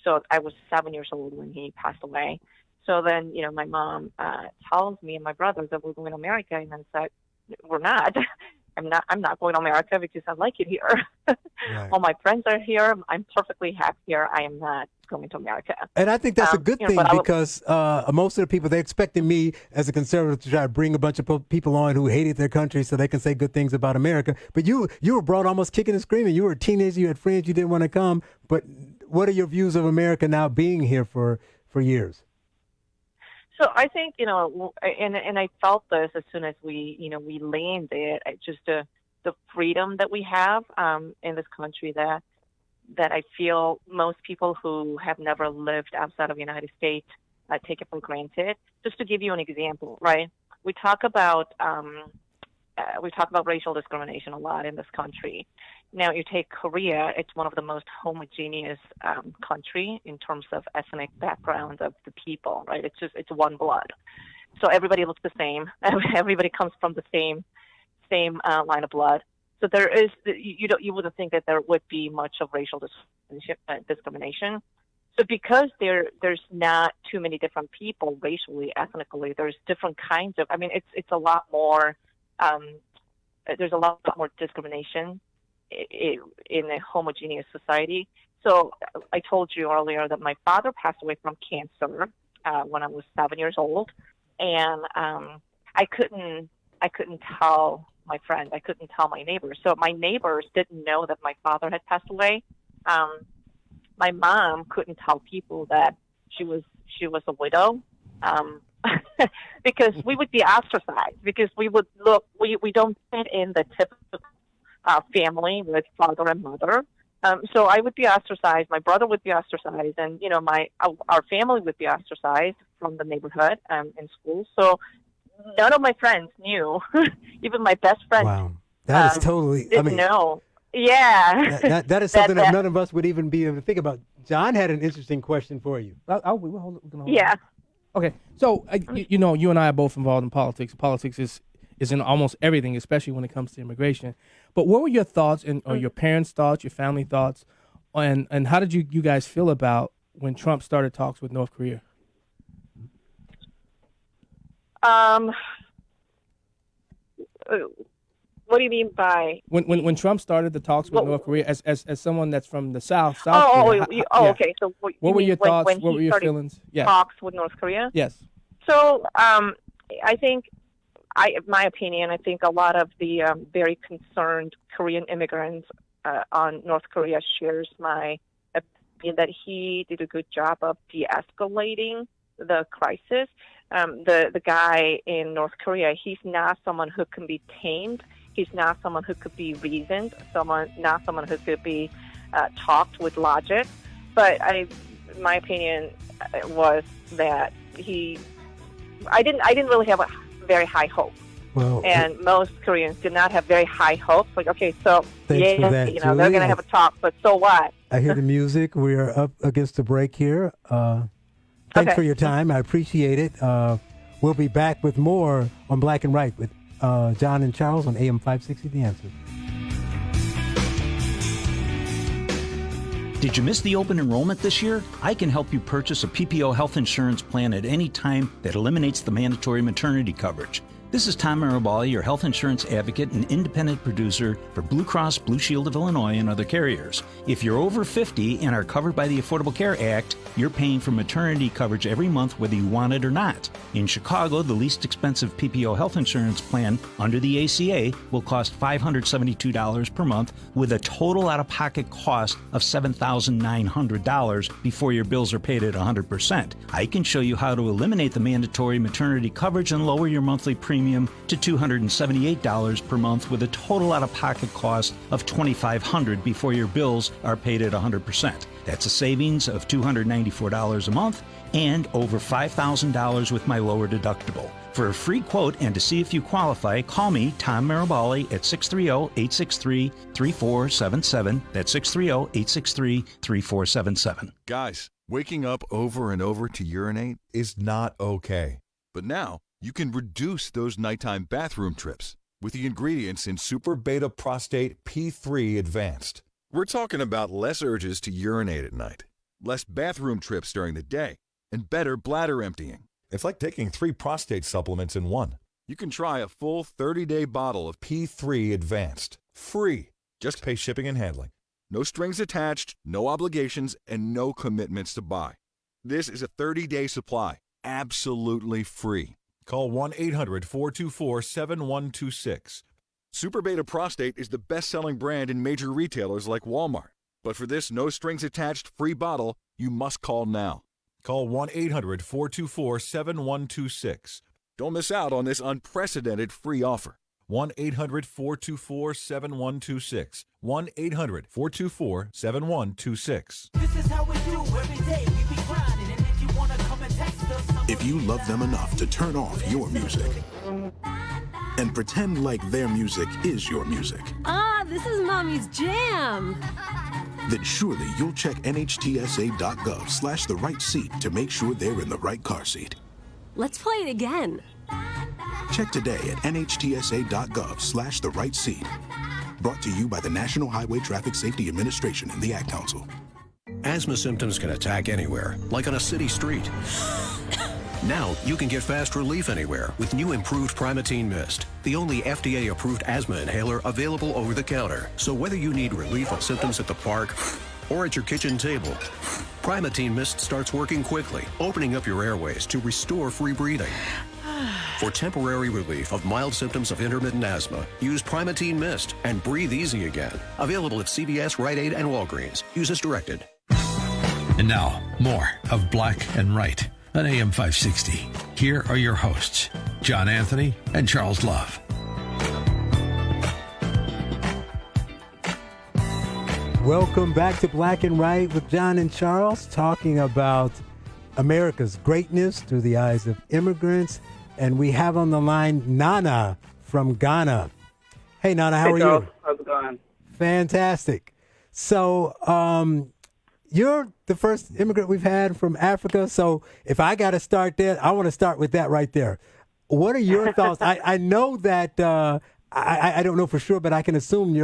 So I was 7 years old when he passed away. So then, my mom tells me and my brothers that we're going to America, and I said, we're not. I'm not going to America because I like it here. Right. All my friends are here. I'm perfectly happy here. I am not going to America. And I think that's a good thing but because most of the people, they expected me as a conservative to try to bring a bunch of people on who hated their country so they can say good things about America. But you were brought almost kicking and screaming. You were a teenager. You had friends. You didn't want to come. But what are your views of America now being here for years? So I think, and I felt this as soon as we landed, just the freedom that we have in this country that I feel most people who have never lived outside of the United States take it for granted. Just to give you an example, right? We talk about racial discrimination a lot in this country. Now, you take Korea; it's one of the most homogeneous country in terms of ethnic background of the people, right? It's one blood, so everybody looks the same. Everybody comes from the same line of blood. So there is you wouldn't think that there would be much of racial discrimination. So because there's not too many different people racially, ethnically, there's different kinds of. I mean, it's a lot more. There's a lot more discrimination in a homogeneous society. So I told you earlier that my father passed away from cancer when I was 7 years old, and I couldn't tell my friends, I couldn't tell my neighbors. So my neighbors didn't know that my father had passed away. My mom couldn't tell people that she was a widow. Because we would be ostracized, because we don't fit in the typical family with father and mother. So I would be ostracized, my brother would be ostracized, and our family would be ostracized from the neighborhood in school. So none of my friends knew, even my best friend. Wow, that is totally. Didn't know. Yeah, that is something that none of us would even be able to think about. John had an interesting question for you. Yeah. Okay, so you and I are both involved in politics. Politics is in almost everything, especially when it comes to immigration. But what were your thoughts or your parents' thoughts, your family thoughts, and how did you guys feel about when Trump started talks with North Korea? What do you mean by when Trump started the talks with North Korea as someone that's from the South Korea? Yeah. Okay. So what were your thoughts? What were your feelings? Yeah. Talks with North Korea. Yes. So I think, my opinion, I think a lot of the very concerned Korean immigrants on North Korea shares my opinion that he did a good job of de-escalating the crisis. The guy in North Korea, he's not someone who can be tamed. He's not someone who could be reasoned. Not someone who could be talked with logic. But my opinion was that I didn't really have a very high hope. Well, and most Koreans did not have very high hopes. Like, okay, so Thanks for that, they're Julie. going to have a talk, but so what? I hear the music. We are up against the break here. Thanks for your time. I appreciate it. We'll be back with more on Black and Right with John and Charles on AM 560 The Answer. Did you miss the open enrollment this year? I can help you purchase a PPO health insurance plan at any time that eliminates the mandatory maternity coverage. This is Tom Marabali, your health insurance advocate and independent producer for Blue Cross Blue Shield of Illinois and other carriers. If you're over 50 and are covered by the Affordable Care Act, you're paying for maternity coverage every month whether you want it or not. In Chicago, the least expensive PPO health insurance plan under the ACA will cost $572 per month with a total out-of-pocket cost of $7,900 before your bills are paid at 100%. I can show you how to eliminate the mandatory maternity coverage and lower your monthly premium to $278 per month with a total out-of-pocket cost of $2,500 before your bills are paid at 100%. That's a savings of $294 a month and over $5,000 with my lower deductible. For a free quote and to see if you qualify, call me, Tom Marabali, at 630-863-3477. That's 630-863-3477. Guys, waking up over and over to urinate is not okay. But now, you can reduce those nighttime bathroom trips with the ingredients in Super Beta Prostate P3 Advanced. We're talking about less urges to urinate at night, less bathroom trips during the day, and better bladder emptying. It's like taking 3 prostate supplements in one. You can try a full 30-day bottle of P3 Advanced, free. Just pay shipping and handling. No strings attached, no obligations, and no commitments to buy. This is a 30-day supply, absolutely free. Call 1-800-424-7126. Super Beta Prostate is the best-selling brand in major retailers like Walmart. But for this no-strings-attached free bottle, you must call now. Call 1-800-424-7126. Don't miss out on this unprecedented free offer. 1-800-424-7126. 1-800-424-7126. This is how we do every day. We be grinding, and if you wanna come and text us, if you love them enough to turn off your music and pretend like their music is your music, this is Mommy's jam. Then surely you'll check nhtsa.gov/the right seat to make sure they're in the right car seat. Let's play it again. Check today at nhtsa.gov/the right seat. Brought to you by the National Highway Traffic Safety Administration and the Ad Council. Asthma symptoms can attack anywhere, like on a city street. Now, you can get fast relief anywhere with new improved Primatene Mist, the only FDA-approved asthma inhaler available over the counter. So whether you need relief of symptoms at the park or at your kitchen table, Primatene Mist starts working quickly, opening up your airways to restore free breathing. For temporary relief of mild symptoms of intermittent asthma, use Primatene Mist and breathe easy again. Available at CVS, Rite Aid, and Walgreens. Use as directed. And now, more of Black and Right on AM 560. Here are your hosts, John Anthony and Charles Love. Welcome back to Black and Right with John and Charles, talking about America's greatness through the eyes of immigrants. And we have on the line Nana from Ghana. Hey, Nana, how are Charles. you? How's it going? Fantastic. So, you're the first immigrant we've had from Africa. So if I got to start there, I want to start with that right there. What are your thoughts? I know that I don't know for sure, but I can assume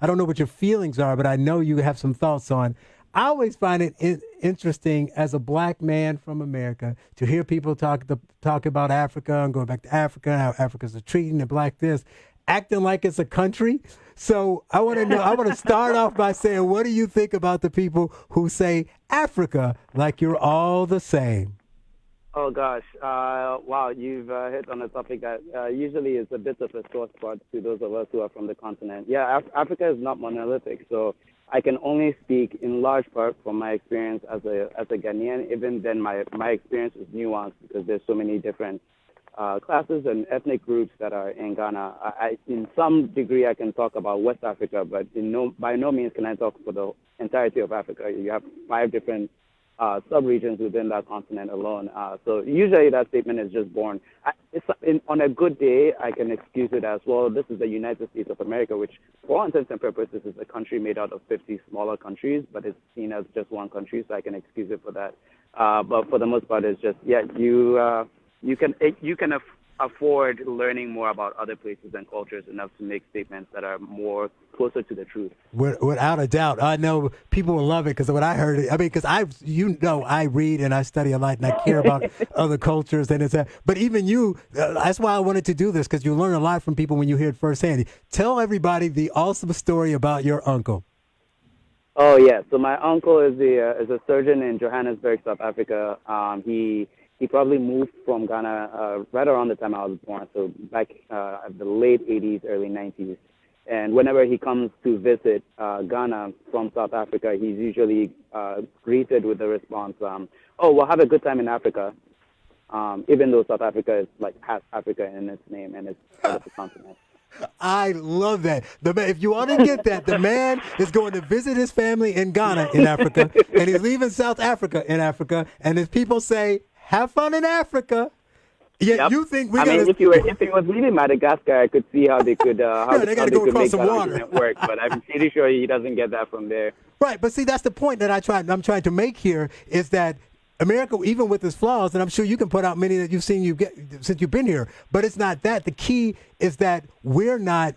I don't know what your feelings are, but I know you have some thoughts on. I always find it interesting as a black man from America to hear people talk about Africa and going back to Africa, how Africa's treating the black this, acting like it's a country. So I want to know. I want to start off by saying, what do you think about the people who say Africa like you're all the same? Oh gosh, wow! You've hit on a topic that usually is a bit of a sore spot to those of us who are from the continent. Yeah, Africa is not monolithic, so I can only speak in large part from my experience as a Ghanaian. Even then, my experience is nuanced because there's so many different classes and ethnic groups that are in Ghana. In some degree, I can talk about West Africa, but by no means can I talk for the entirety of Africa. You have 5 different sub-regions within that continent alone. So usually that statement is just born. On a good day, I can excuse it as, well, this is the United States of America, which for all intents and purposes is a country made out of 50 smaller countries, but it's seen as just one country, so I can excuse it for that. But for the most part, it's just, yeah, you can afford learning more about other places and cultures enough to make statements that are more closer to the truth. Without a doubt. I know people will love it because when I heard it, I mean, because I read and I study a lot and I care about other cultures and but even you, that's why I wanted to do this, because you learn a lot from people when you hear it firsthand. Tell everybody the awesome story about your uncle. Oh yeah, so my uncle is a surgeon in Johannesburg, South Africa. He probably moved from Ghana right around the time I was born, so back at the late 80s, early 90s. And whenever he comes to visit Ghana from South Africa, he's usually greeted with the response, "Oh, we'll have a good time in Africa," even though South Africa has Africa in its name and it's part of the continent. I love that. If you want to get that, the man is going to visit his family in Ghana in Africa, and he's leaving South Africa in Africa, and his people say, "Have fun in Africa." Yeah, you think we're if he was leaving Madagascar, I could see how they could they got to go across the water. Work, but I'm pretty sure he doesn't get that from there. Right, but see, that's the point that I'm trying to make here is that America, even with its flaws, and I'm sure you can put out many that you've seen since you've been here, but it's not that. The key is that we're not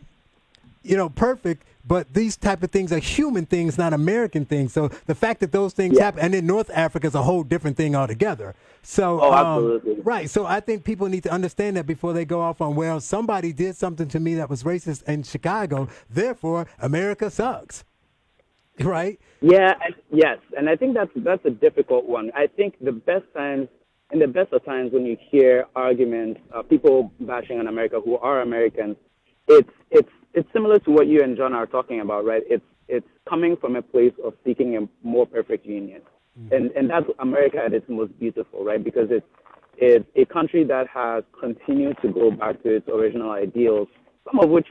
perfect. But these type of things are human things, not American things. So the fact that those things happen, and in North Africa is a whole different thing altogether. So, absolutely. Right. So I think people need to understand that before they go off on, well, somebody did something to me that was racist in Chicago, therefore America sucks. Right? Yeah, yes. And I think that's a difficult one. I think in the best of times when you hear arguments, people bashing on America who are Americans, it's similar to what you and John are talking about, right? It's coming from a place of seeking a more perfect union. And that's America at its most beautiful, right? Because it's a country that has continued to go back to its original ideals, some of which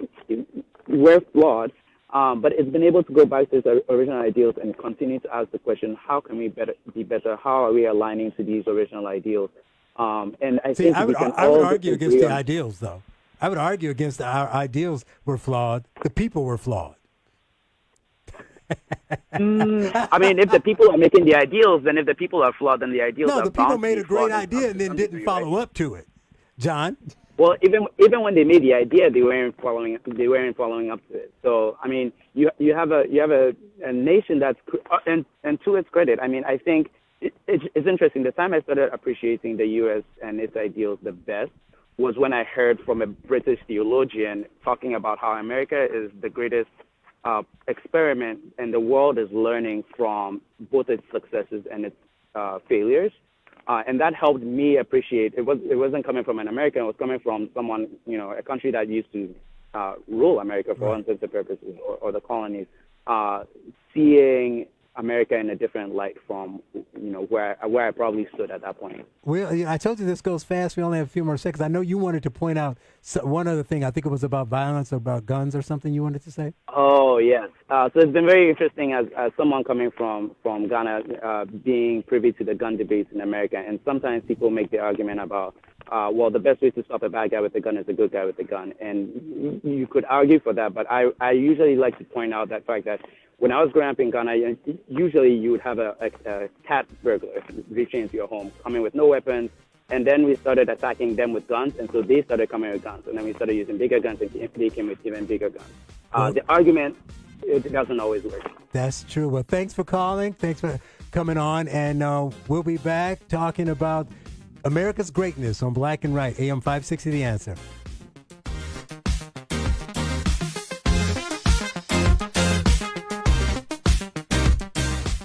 were flawed, but it's been able to go back to its original ideals and continue to ask the question, how can we be better? How are we aligning to these original ideals? And I think I would argue against the ideals, though. I would argue against our ideals were flawed. The people were flawed. I mean, if the people are making the ideals, then if the people are flawed, then the ideals are No, the people made a great idea and then didn't follow up to it. John? Well, even when they made the idea, they weren't following up to it. So, I mean, you have a nation that's, and to its credit, I mean, I think it's interesting. The time I started appreciating the U.S. and its ideals the best was when I heard from a British theologian talking about how America is the greatest experiment and the world is learning from both its successes and its failures. And that helped me appreciate it wasn't coming from an American, it was coming from someone, a country that used to rule America for all intents and purposes, or the colonies, seeing America in a different light from, where I probably stood at that point. Well, I told you this goes fast. We only have a few more seconds. I know you wanted to point out one other thing. I think it was about violence or about guns or something you wanted to say. Oh, yes. So it's been very interesting as someone coming from Ghana, being privy to the gun debates in America. And sometimes people make the argument about, the best way to stop a bad guy with a gun is a good guy with a gun. And you could argue for that, but I usually like to point out that fact that when I was growing up in Ghana, usually you would have a cat burglar reaching into your home, coming with no weapons, and then we started attacking them with guns, and so they started coming with guns, and then we started using bigger guns, and they came with even bigger guns. The argument, it doesn't always work. That's true. Well, thanks for calling. Thanks for coming on, and we'll be back talking about America's greatness on Black and Right, AM 560 The Answer.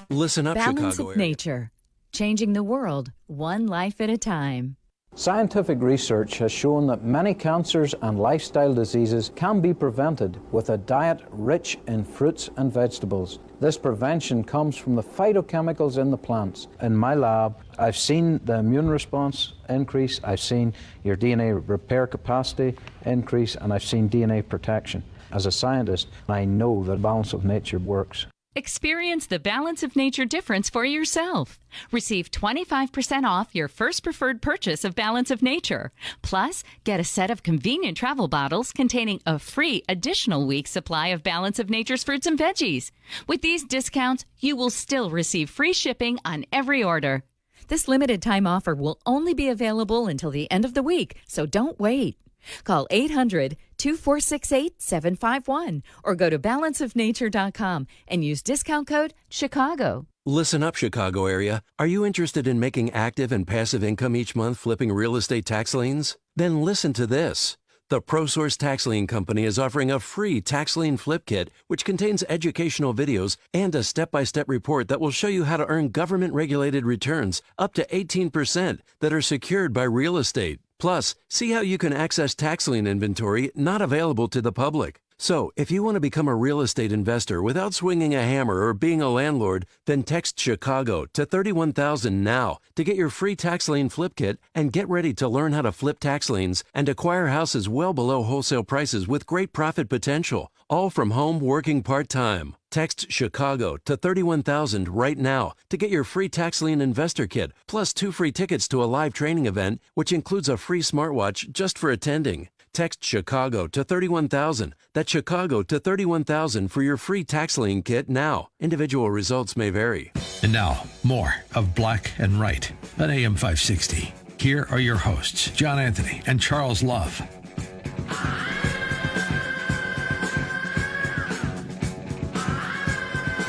Listen up, Balance Chicago of area. nature, changing the world one life at a time. Scientific research has shown that many cancers and lifestyle diseases can be prevented with a diet rich in fruits and vegetables. This prevention comes from the phytochemicals in the plants. In my lab, I've seen the immune response increase, I've seen your DNA repair capacity increase, and I've seen DNA protection. As a scientist, I know that balance of nature works. Experience the Balance of Nature difference for yourself. Receive 25% off your first preferred purchase of Balance of Nature. Plus, get a set of convenient travel bottles containing a free additional week's supply of Balance of Nature's fruits and veggies. With these discounts, you will still receive free shipping on every order. This limited time offer will only be available until the end of the week, so don't wait. Call 800-2468-751 or go to balanceofnature.com and use discount code Chicago. Listen up, Chicago area. Are you interested in making active and passive income each month flipping real estate tax liens? Then listen to this. The ProSource Tax Lien Company is offering a free tax lien flip kit, which contains educational videos and a step-by-step report that will show you how to earn government-regulated returns up to 18% that are secured by real estate. Plus, see how you can access tax lien inventory not available to the public. So, if you want to become a real estate investor without swinging a hammer or being a landlord, then text Chicago to 31000 now to get your free tax lien flip kit and get ready to learn how to flip tax liens and acquire houses well below wholesale prices with great profit potential, all from home working part-time. Text Chicago to 31000 right now to get your free tax lien investor kit, plus 2 free tickets to a live training event, which includes a free smartwatch just for attending. Text Chicago to 31000. That's Chicago to 31000 for your free tax lien kit now. Individual results may vary. And now, more of Black and Right on AM 560. Here are your hosts, John Anthony and Charles Love.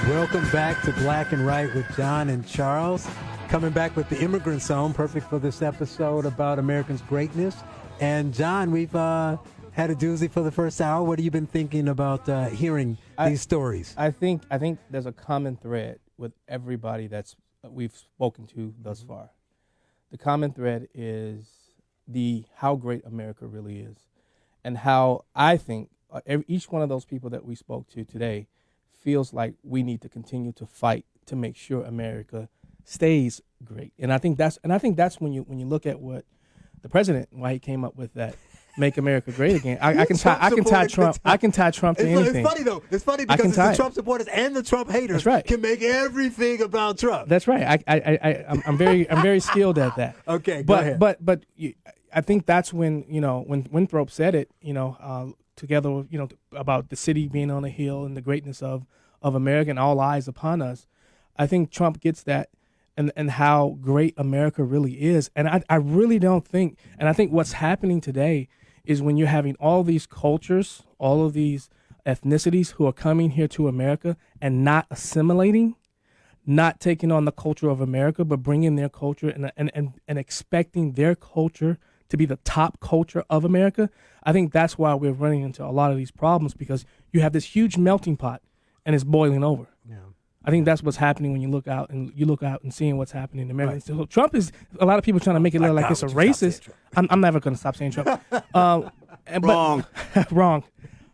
Welcome back to Black and Right with John and Charles. Coming back with the Immigrant Zone, perfect for this episode about Americans' greatness. And John, we've had a doozy for the first hour. What have you been thinking about hearing these stories? I think there's a common thread with everybody that we've spoken to thus far. The common thread is how great America really is, and how I think each one of those people that we spoke to today feels like we need to continue to fight to make sure America stays great. And I think that's when you look at what the president, why he came up with that "Make America Great Again." I can tie Trump to anything. It's funny though. It's funny because the Trump supporters and the Trump haters can make everything about Trump. That's right. I'm very skilled at that. Okay, go ahead. But I think that's when when Winthrop said it, together, about the city being on a hill and the greatness of America and all eyes upon us. I think Trump gets that and how great America really is. And I really don't think, and I think what's happening today is when you're having all these cultures, all of these ethnicities who are coming here to America and not assimilating, not taking on the culture of America, but bringing their culture and expecting their culture to be the top culture of America. I think that's why we're running into a lot of these problems, because you have this huge melting pot and it's boiling over. Yeah. I think that's what's happening when you look out and seeing what's happening in America. Right. So Trump is, a lot of people trying to make it look like it's a racist. I'm never going to stop saying Trump. Wrong. Wrong.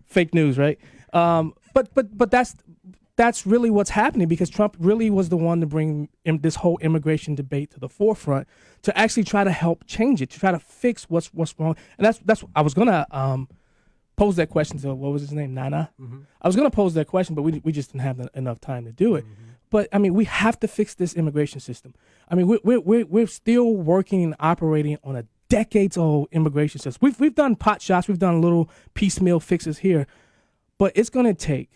Fake news, right? But that's really what's happening, because Trump really was the one to bring this whole immigration debate to the forefront, to actually try to help change it, to try to fix what's wrong. And that's I was gonna pose that question to, what was his name, Nana. Mm-hmm. I was gonna pose that question, but we just didn't have enough time to do it. Mm-hmm. But I mean, we have to fix this immigration system. I mean, we're still working and operating on a decades-old immigration system. We've done pot shots, we've done little piecemeal fixes here, but it's gonna take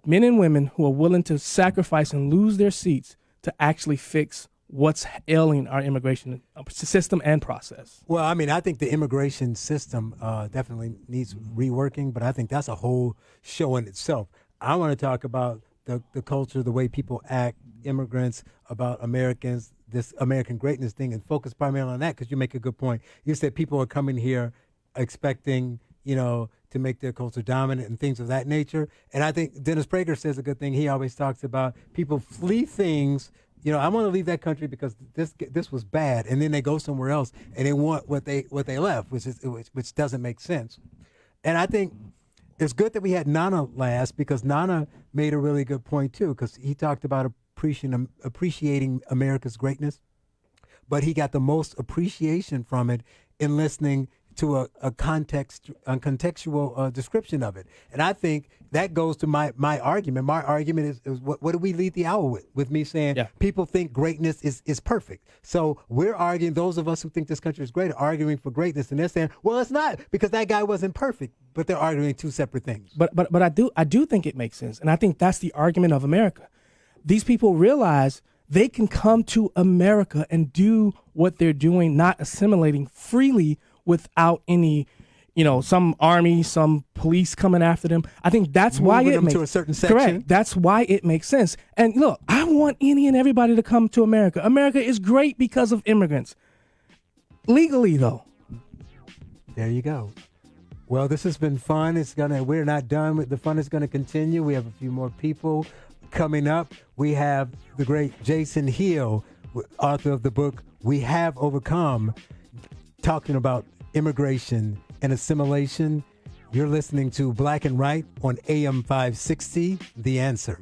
men and women who are willing to sacrifice and lose their seats to actually fix what's ailing our immigration system and process. Well, I mean, I think the immigration system definitely needs reworking, but I think that's a whole show in itself. I want to talk about the culture, the way people act, immigrants, about Americans, this American greatness thing, and focus primarily on that, because you make a good point. You said people are coming here expecting, to make their culture dominant and things of that nature. And I think Dennis Prager says a good thing. He always talks about people flee things. I want to leave that country because this was bad, and then they go somewhere else and they want what they left, which doesn't make sense. And I think it's good that we had Nana last, because Nana made a really good point too, because he talked about appreciating America's greatness, but he got the most appreciation from it in listening to a contextual description of it. And I think that goes to my argument. My argument is what do we lead the hour with me saying people think greatness is perfect. So we're arguing, those of us who think this country is great are arguing for greatness, and they're saying, well, it's not, because that guy wasn't perfect. But they're arguing two separate things. But I do think it makes sense. And I think that's the argument of America. These people realize they can come to America and do what they're doing, not assimilating freely, without any, some army, some police coming after them. I think that's why it makes to a certain section. Correct. That's why it makes sense. And look, I want any and everybody to come to America. America is great because of immigrants. Legally, though. There you go. Well, this has been fun. We're not done. The fun is gonna continue. We have a few more people coming up. We have the great Jason Hill, author of the book We Have Overcome, talking about immigration and assimilation. You're listening to Black and Right on AM 560, The Answer.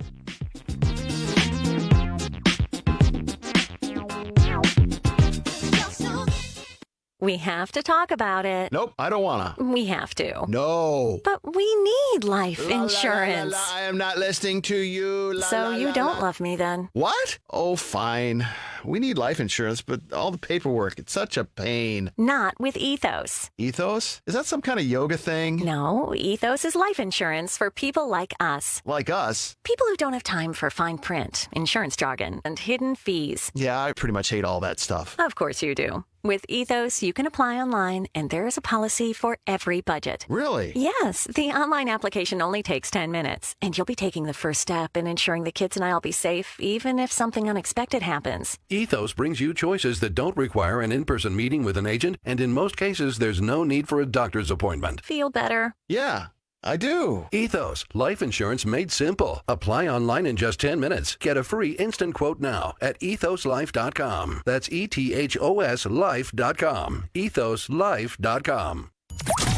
We have to talk about it. Nope, I don't wanna. We have to. No. But we need life insurance. I am not listening to you. So you don't love me then? What? Oh, fine. We need life insurance, but all the paperwork, it's such a pain. Not with Ethos. Ethos? Is that some kind of yoga thing? No, Ethos is life insurance for people like us. Like us? People who don't have time for fine print, insurance jargon, and hidden fees. Yeah, I pretty much hate all that stuff. Of course you do. With Ethos, you can apply online, and there is a policy for every budget. Really? Yes. The online application only takes 10 minutes, and you'll be taking the first step in ensuring the kids and I will be safe, even if something unexpected happens. Ethos brings you choices that don't require an in-person meeting with an agent, and in most cases, there's no need for a doctor's appointment. Feel better? Yeah. I do. Ethos, life insurance made simple. Apply online in just 10 minutes. Get a free instant quote now at ethoslife.com. That's ETHOS life.com. Ethoslife.com.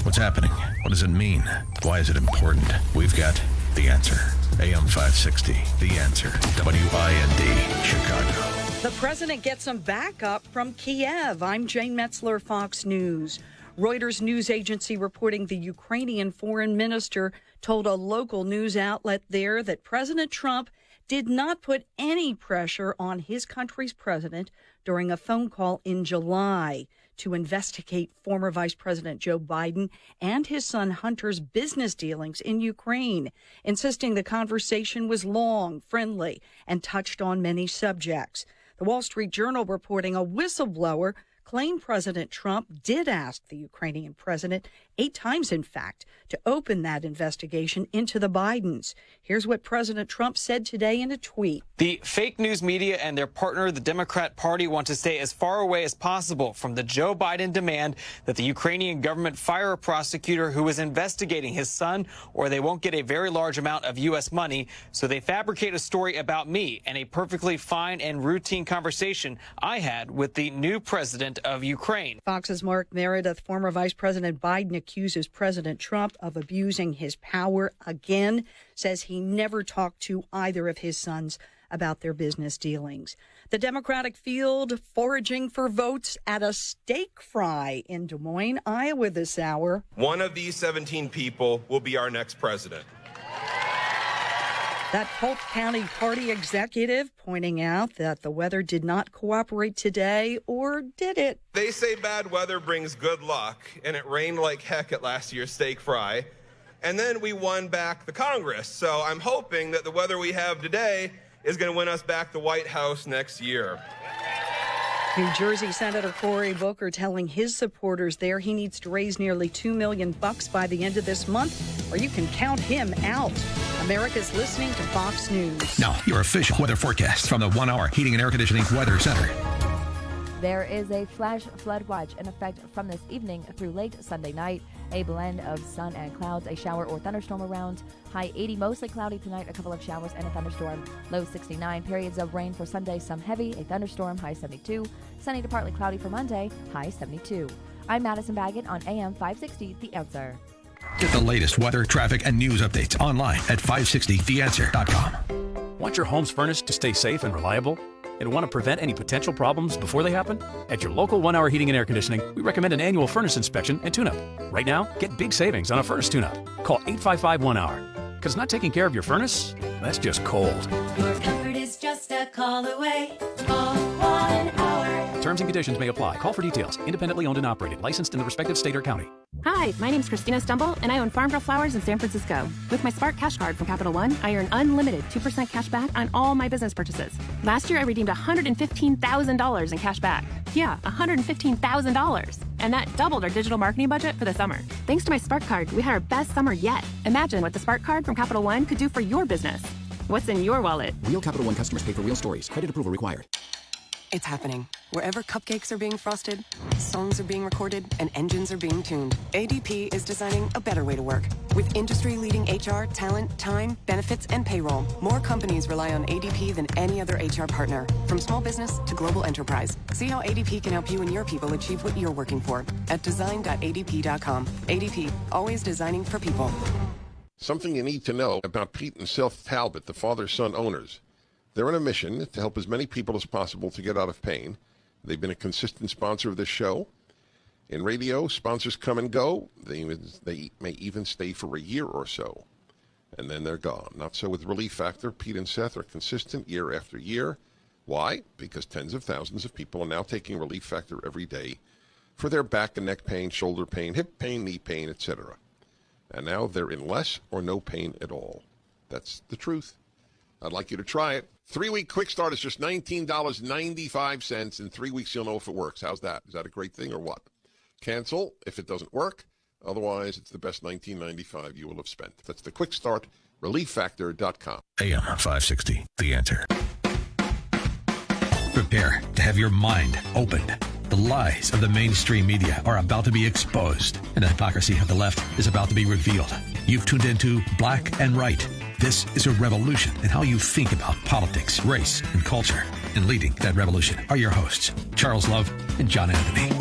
What's happening? What does it mean? Why is it important? We've got the answer. AM 560, The Answer. WIND, Chicago. The president gets some backup from Kiev. I'm Jane Metzler, Fox News. Reuters news agency reporting the Ukrainian foreign minister told a local news outlet there that President Trump did not put any pressure on his country's president during a phone call in July to investigate former Vice President Joe Biden and his son Hunter's business dealings in Ukraine, insisting the conversation was long, friendly, and touched on many subjects. The Wall Street Journal reporting a whistleblower claimed President Trump did ask the Ukrainian president 8 times, in fact, to open that investigation into the Bidens. Here's what President Trump said today in a tweet. The fake news media and their partner, the Democrat Party, want to stay as far away as possible from the Joe Biden demand that the Ukrainian government fire a prosecutor who is investigating his son, or they won't get a very large amount of U.S. money. So they fabricate a story about me and a perfectly fine and routine conversation I had with the new president of Ukraine. Fox's Mark Meredith, former Vice President Biden accuses President Trump of abusing his power again, says he never talked to either of his sons about their business dealings. The Democratic field foraging for votes at a steak fry in Des Moines, Iowa this hour. One of these 17 people will be our next president. That Polk County Party executive pointing out that the weather did not cooperate today, or did it? They say bad weather brings good luck, and it rained like heck at last year's steak fry. And then we won back the Congress. So I'm hoping that the weather we have today is going to win us back the White House next year. New Jersey Senator Cory Booker telling his supporters there he needs to raise nearly $2 million by the end of this month, or you can count him out. America's listening to Fox News. Now, your official weather forecast from the 1 Hour Heating and Air Conditioning Weather Center. There is a flash flood watch in effect from this evening through late Sunday night. A blend of sun and clouds, a shower or thunderstorm around. High 80, mostly cloudy tonight, a couple of showers and a thunderstorm. Low 69, periods of rain for Sunday, some heavy, a thunderstorm, high 72. Sunny to partly cloudy for Monday, high 72. I'm Madison Baggett on AM 560, The Answer. Get the latest weather, traffic, and news updates online at 560theanswer.com. Want your home's furnace to stay safe and reliable? And want to prevent any potential problems before they happen? At your local 1 Hour Heating and Air Conditioning, we recommend an annual furnace inspection and tune-up. Right now, get big savings on a furnace tune-up. Call 855-1-HOUR. Because not taking care of your furnace, that's just cold. Your comfort is just a call away. Call 1 Hour. Terms and conditions may apply. Call for details. Independently owned and operated. Licensed in the respective state or county. Hi, my name's Christina Stumble, and I own Farm Girl Flowers in San Francisco. With my Spark Cash Card from Capital One, I earn unlimited 2% cash back on all my business purchases. Last year, I redeemed $115,000 in cash back. Yeah, $115,000. And that doubled our digital marketing budget for the summer. Thanks to my Spark Card, we had our best summer yet. Imagine what the Spark Card from Capital One could do for your business. What's in your wallet? Real Capital One customers pay for real stories. Credit approval required. It's happening. Wherever cupcakes are being frosted, songs are being recorded, and engines are being tuned, ADP is designing a better way to work. With industry-leading HR, talent, time, benefits, and payroll, more companies rely on ADP than any other HR partner. From small business to global enterprise. See how ADP can help you and your people achieve what you're working for at design.adp.com. ADP, always designing for people. Something you need to know about Pete and Seth Talbot, the father-son owners. They're on a mission to help as many people as possible to get out of pain. They've been a consistent sponsor of this show. In radio, sponsors come and go. They may even stay for a year or so, and then they're gone. Not so with Relief Factor. Pete and Seth are consistent year after year. Why? Because tens of thousands of people are now taking Relief Factor every day for their back and neck pain, shoulder pain, hip pain, knee pain, etc. And now they're in less or no pain at all. That's the truth. I'd like you to try it. 3-week quick start is just $19.95. In 3 weeks, you'll know if it works. How's that? Is that a great thing or what? Cancel if it doesn't work. Otherwise, it's the best $19.95 you will have spent. That's the quick start, relieffactor.com. AM 560, The Answer. Prepare to have your mind opened. The lies of the mainstream media are about to be exposed, and the hypocrisy of the left is about to be revealed. You've tuned into Black and Right. This is a revolution in how you think about politics, race, and culture. And leading that revolution are your hosts, Charles Love and John Anthony.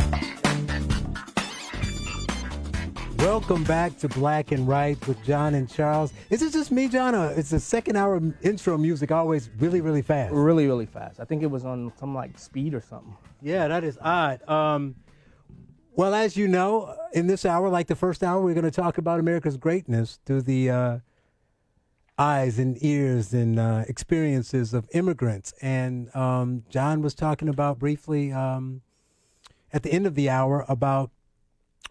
Welcome back to Black and Right with John and Charles. Is it just me, John, or is the second hour intro music always really, really fast? Really, really fast. I think it was on some like speed or something. Yeah, that is odd. Well, as you know, in this hour, like the first hour, we're going to talk about America's greatness through the eyes and ears and experiences of immigrants. And John was talking about briefly at the end of the hour about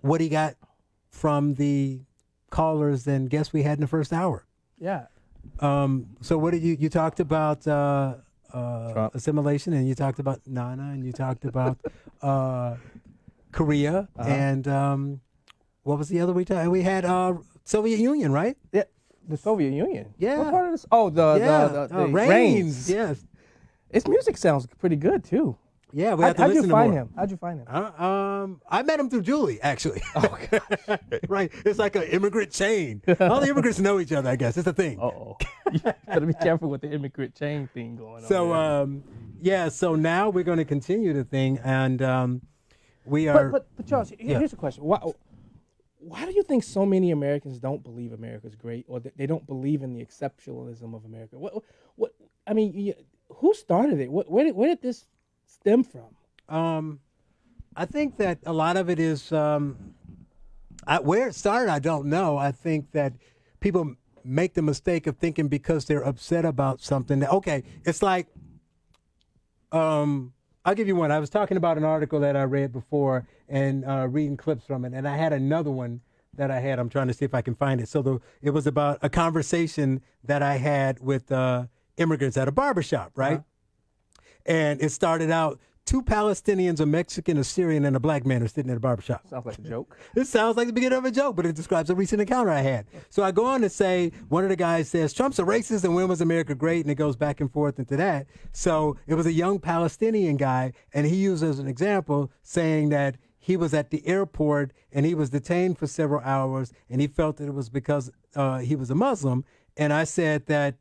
what he got from the callers and guests we had in the first hour. Yeah. So what did you talked about assimilation, and you talked about Nana, and you talked about Korea, and what was the other we talked? We had Soviet Union, right? Yeah, the Soviet Union. Yeah. What part of this? Oh, the Reigns. Yes. His music sounds pretty good too. Yeah, we have to listen to more. How'd you find him? I met him through Julie, actually. Okay. Right. It's like an immigrant chain. All the immigrants know each other, I guess. It's a thing. Uh-oh. You gotta be careful with the immigrant chain thing going on. So, so now we're going to continue the thing, and we are... But Charles, here's a question. Why do you think so many Americans don't believe America's great, or they don't believe in the exceptionalism of America? I mean, who started it? Where did this stem from? I think that a lot of it is where it started. I don't know. I think that people make the mistake of thinking because they're upset about something. Okay, it's like I'll give you one. I was talking about an article that I read before and reading clips from it, and I had another one that I had. I'm trying to see if I can find it. So it was about a conversation that I had with immigrants at a barbershop, right? Uh-huh. And it started out, 2 Palestinians, a Mexican, a Syrian, and a black man are sitting at a barbershop. Sounds like a joke. It sounds like the beginning of a joke, but it describes a recent encounter I had. So I go on to say, one of the guys says, Trump's a racist and when was America great? And it goes back and forth into that. So it was a young Palestinian guy, and he used as an example saying that he was at the airport and he was detained for several hours, and he felt that it was because he was a Muslim. And I said that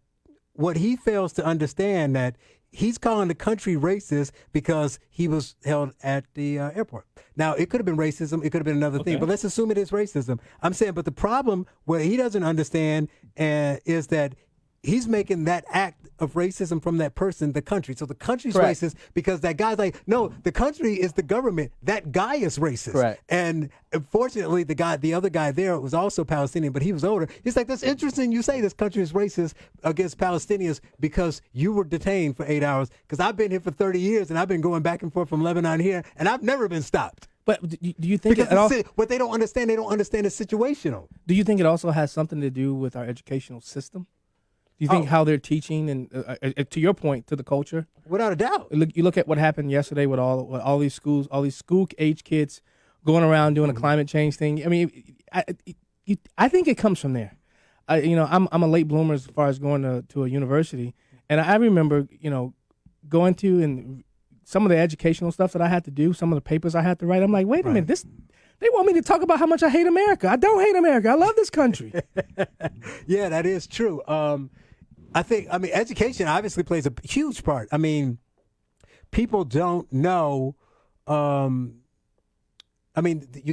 what he fails to understand, that he's calling the country racist because he was held at the airport. Now, it could have been racism. It could have been another thing, but let's assume it is racism. I'm saying, but the problem where he doesn't understand is that he's making that act of racism from that person the country. So the country's racist because that guy's like, no, the country is the government. That guy is racist. Correct. And unfortunately, the other guy there was also Palestinian, but he was older. He's like, that's interesting you say this country is racist against Palestinians because you were detained for 8 hours. Because I've been here for 30 years and I've been going back and forth from Lebanon here, and I've never been stopped. But do you think what they don't understand is situational. Do you think it also has something to do with our educational system? Do you think how they're teaching, and to your point, to the culture? Without a doubt. You look at what happened yesterday with all these schools, all these school-age kids going around doing a climate change thing. I mean, I think it comes from there. I'm a late bloomer as far as going to a university, and I remember going to and some of the educational stuff that I had to do, some of the papers I had to write. I'm like, wait a minute, they want me to talk about how much I hate America. I don't hate America. I love this country. Yeah, that is true. I think education obviously plays a huge part. I mean, people don't know. You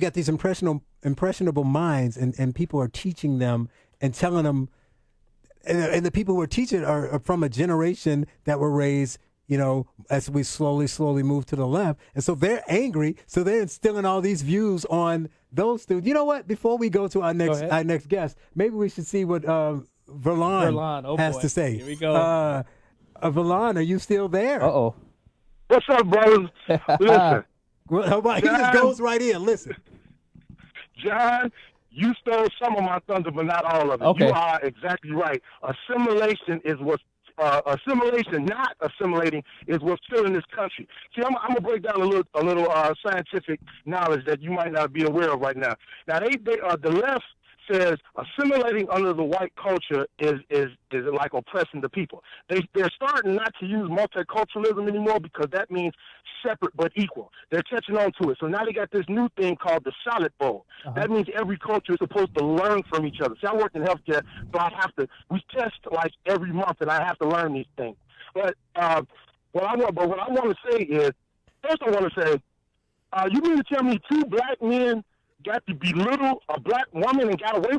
got these impressionable minds, and people are teaching them and telling them, and the people who are teaching are from a generation that were raised, as we slowly move to the left. And so they're angry. So they're instilling all these views on those students. You know what? Before we go to our next guest, maybe we should see what Verlon has to say. Here we go. Valon, are you still there? Uh-oh. What's up, brothers? Listen. Well, he just goes right in. Listen. John, you stole some of my thunder, but not all of it. Okay. You are exactly right. Assimilation is what's assimilation, not assimilating, is what's killing this country. See, I'm gonna break down a little scientific knowledge that you might not be aware of right now. Now, the left says assimilating under the white culture is like oppressing the people. They're starting not to use multiculturalism anymore because that means separate but equal. They're catching on to it. So now they got this new thing called the Salad Bowl. That means every culture is supposed to learn from each other. See, I work in healthcare, so we test like every month, and I have to learn these things. But what I want to say is, first I want to say, you mean to tell me two black men got to belittle a black woman and got away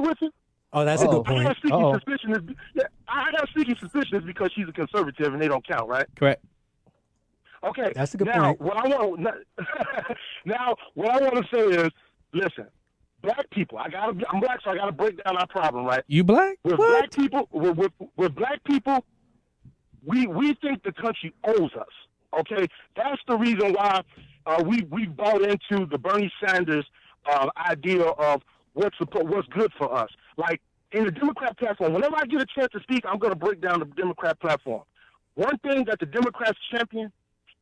with it? Oh, that's a good point. I got sneaky suspicion is because she's a conservative and they don't count, right? Correct. Okay. That's a good now, point. What I want to say is, listen, black people. I'm black, so I gotta break down our problem, right? You black? With black people, with black people, we think the country owes us. Okay, that's the reason why we bought into the Bernie Sanders idea of what's good for us. Like in the Democrat platform, whenever I get a chance to speak, I'm going to break down the Democrat platform. One thing that the Democrats champion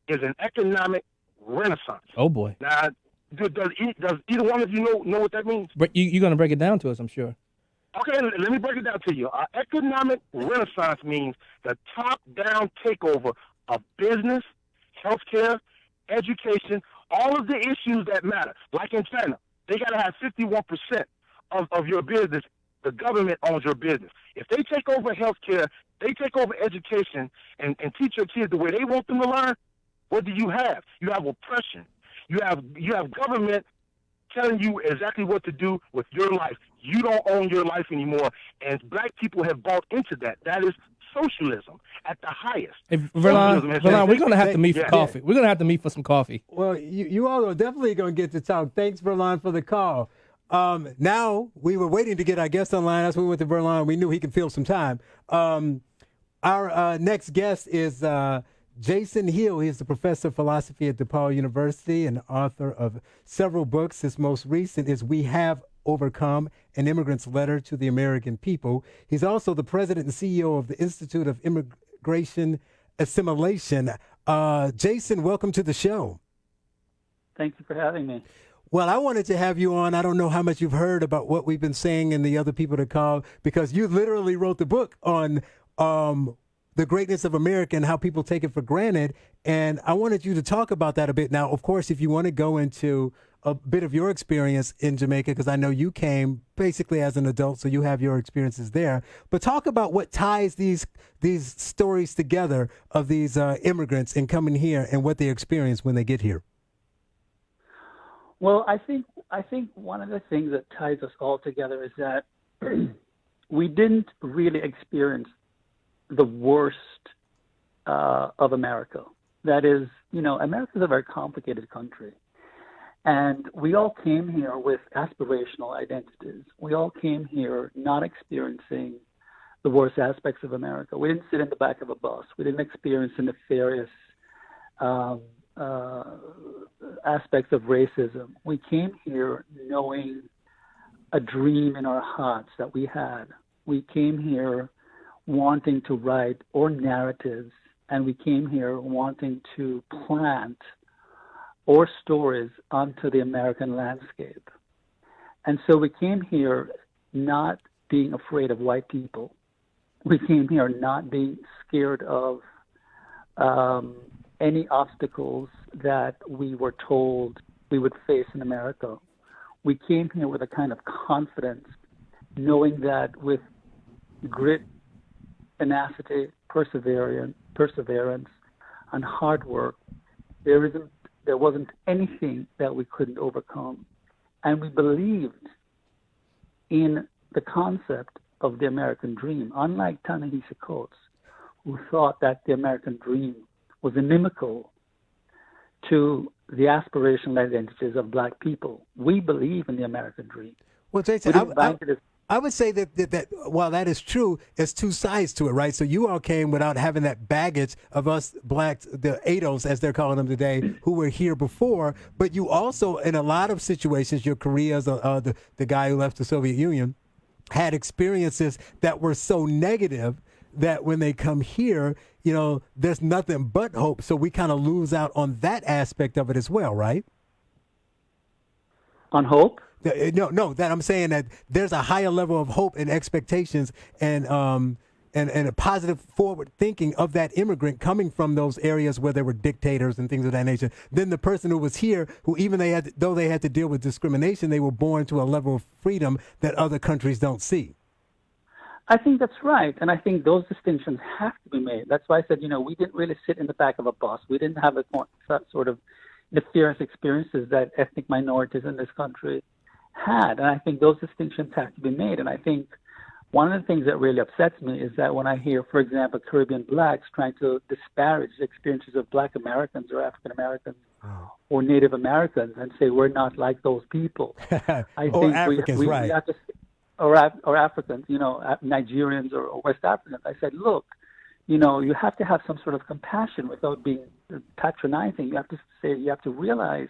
is an economic renaissance. Oh boy! Now, does either one of you know what that means? But you're going to break it down to us, I'm sure. Okay, let me break it down to you. Economic renaissance means the top-down takeover of business, healthcare, education, all of the issues that matter. Like in China, they got to have 51% of your business. The government owns your business. If they take over healthcare, they take over education and teach your kids the way they want them to learn, what do you have? You have oppression. You have government telling you exactly what to do with your life. You don't own your life anymore, and black people have bought into that. That is socialism at the highest. Hey, Verlon, we're going to have to meet for coffee. We're going to have to meet for some coffee. Well, you all are definitely going to get to talk. Thanks, Verlon, for the call. Now, we were waiting to get our guest online. That's when we went to Verlon. We knew he could fill some time. Our next guest is Jason Hill. He is a professor of philosophy at DePaul University and author of several books. His most recent is We Have Overcome, An Immigrant's Letter to the American People. He's also the president and CEO of the Institute of Immigration Assimilation. Jason, welcome to the show. Thank you for having me. Well, I wanted to have you on. I don't know how much you've heard about what we've been saying and the other people to call, because you literally wrote the book on the greatness of America and how people take it for granted. And I wanted you to talk about that a bit. Now, of course, if you want to go into a bit of your experience in Jamaica, because I know you came basically as an adult, so you have your experiences there. But talk about what ties these stories together of these immigrants and coming here and what they experience when they get here. Well, I think one of the things that ties us all together is that we didn't really experience the worst of America. That is, America is a very complicated country. And we all came here with aspirational identities. We all came here not experiencing the worst aspects of America. We didn't sit in the back of a bus. We didn't experience the nefarious aspects of racism. We came here knowing a dream in our hearts that we had. We came here wanting to write our narratives, and we came here wanting to plant our stories onto the American landscape. And so we came here not being afraid of white people. We came here not being scared of any obstacles that we were told we would face in America. We came here with a kind of confidence, knowing that with grit, tenacity, perseverance, and hard work, there wasn't anything that we couldn't overcome. And we believed in the concept of the American dream, unlike Ta-Nehisi Coates, who thought that the American dream was inimical to the aspirational identities of black people. We believe in the American dream. Well, Jason, I would say that while that is true, there's two sides to it, right? So you all came without having that baggage of us blacks, the ADOS, as they're calling them today, who were here before. But you also, in a lot of situations, your Koreas, the guy who left the Soviet Union, had experiences that were so negative that when they come here, you know, there's nothing but hope. So we kind of lose out on that aspect of it as well, right? On hope? No, that I'm saying that there's a higher level of hope and expectations and a positive forward thinking of that immigrant coming from those areas where there were dictators and things of that nature than the person who was here, who even though they had to deal with discrimination, they were born to a level of freedom that other countries don't see. I think that's right. And I think those distinctions have to be made. That's why I said, you know, we didn't really sit in the back of a bus. We didn't have sort of nefarious experiences that ethnic minorities in this country had. And I think those distinctions have to be made. And I think one of the things that really upsets me is that when I hear, for example, Caribbean blacks trying to disparage the experiences of black Americans or African Americans or Native Americans and say we're not like those people. I think Africans, we right. have to, or Africans, you know, Nigerians or West Africans. I said, look, you know, you have to have some sort of compassion without being patronizing. You have to realize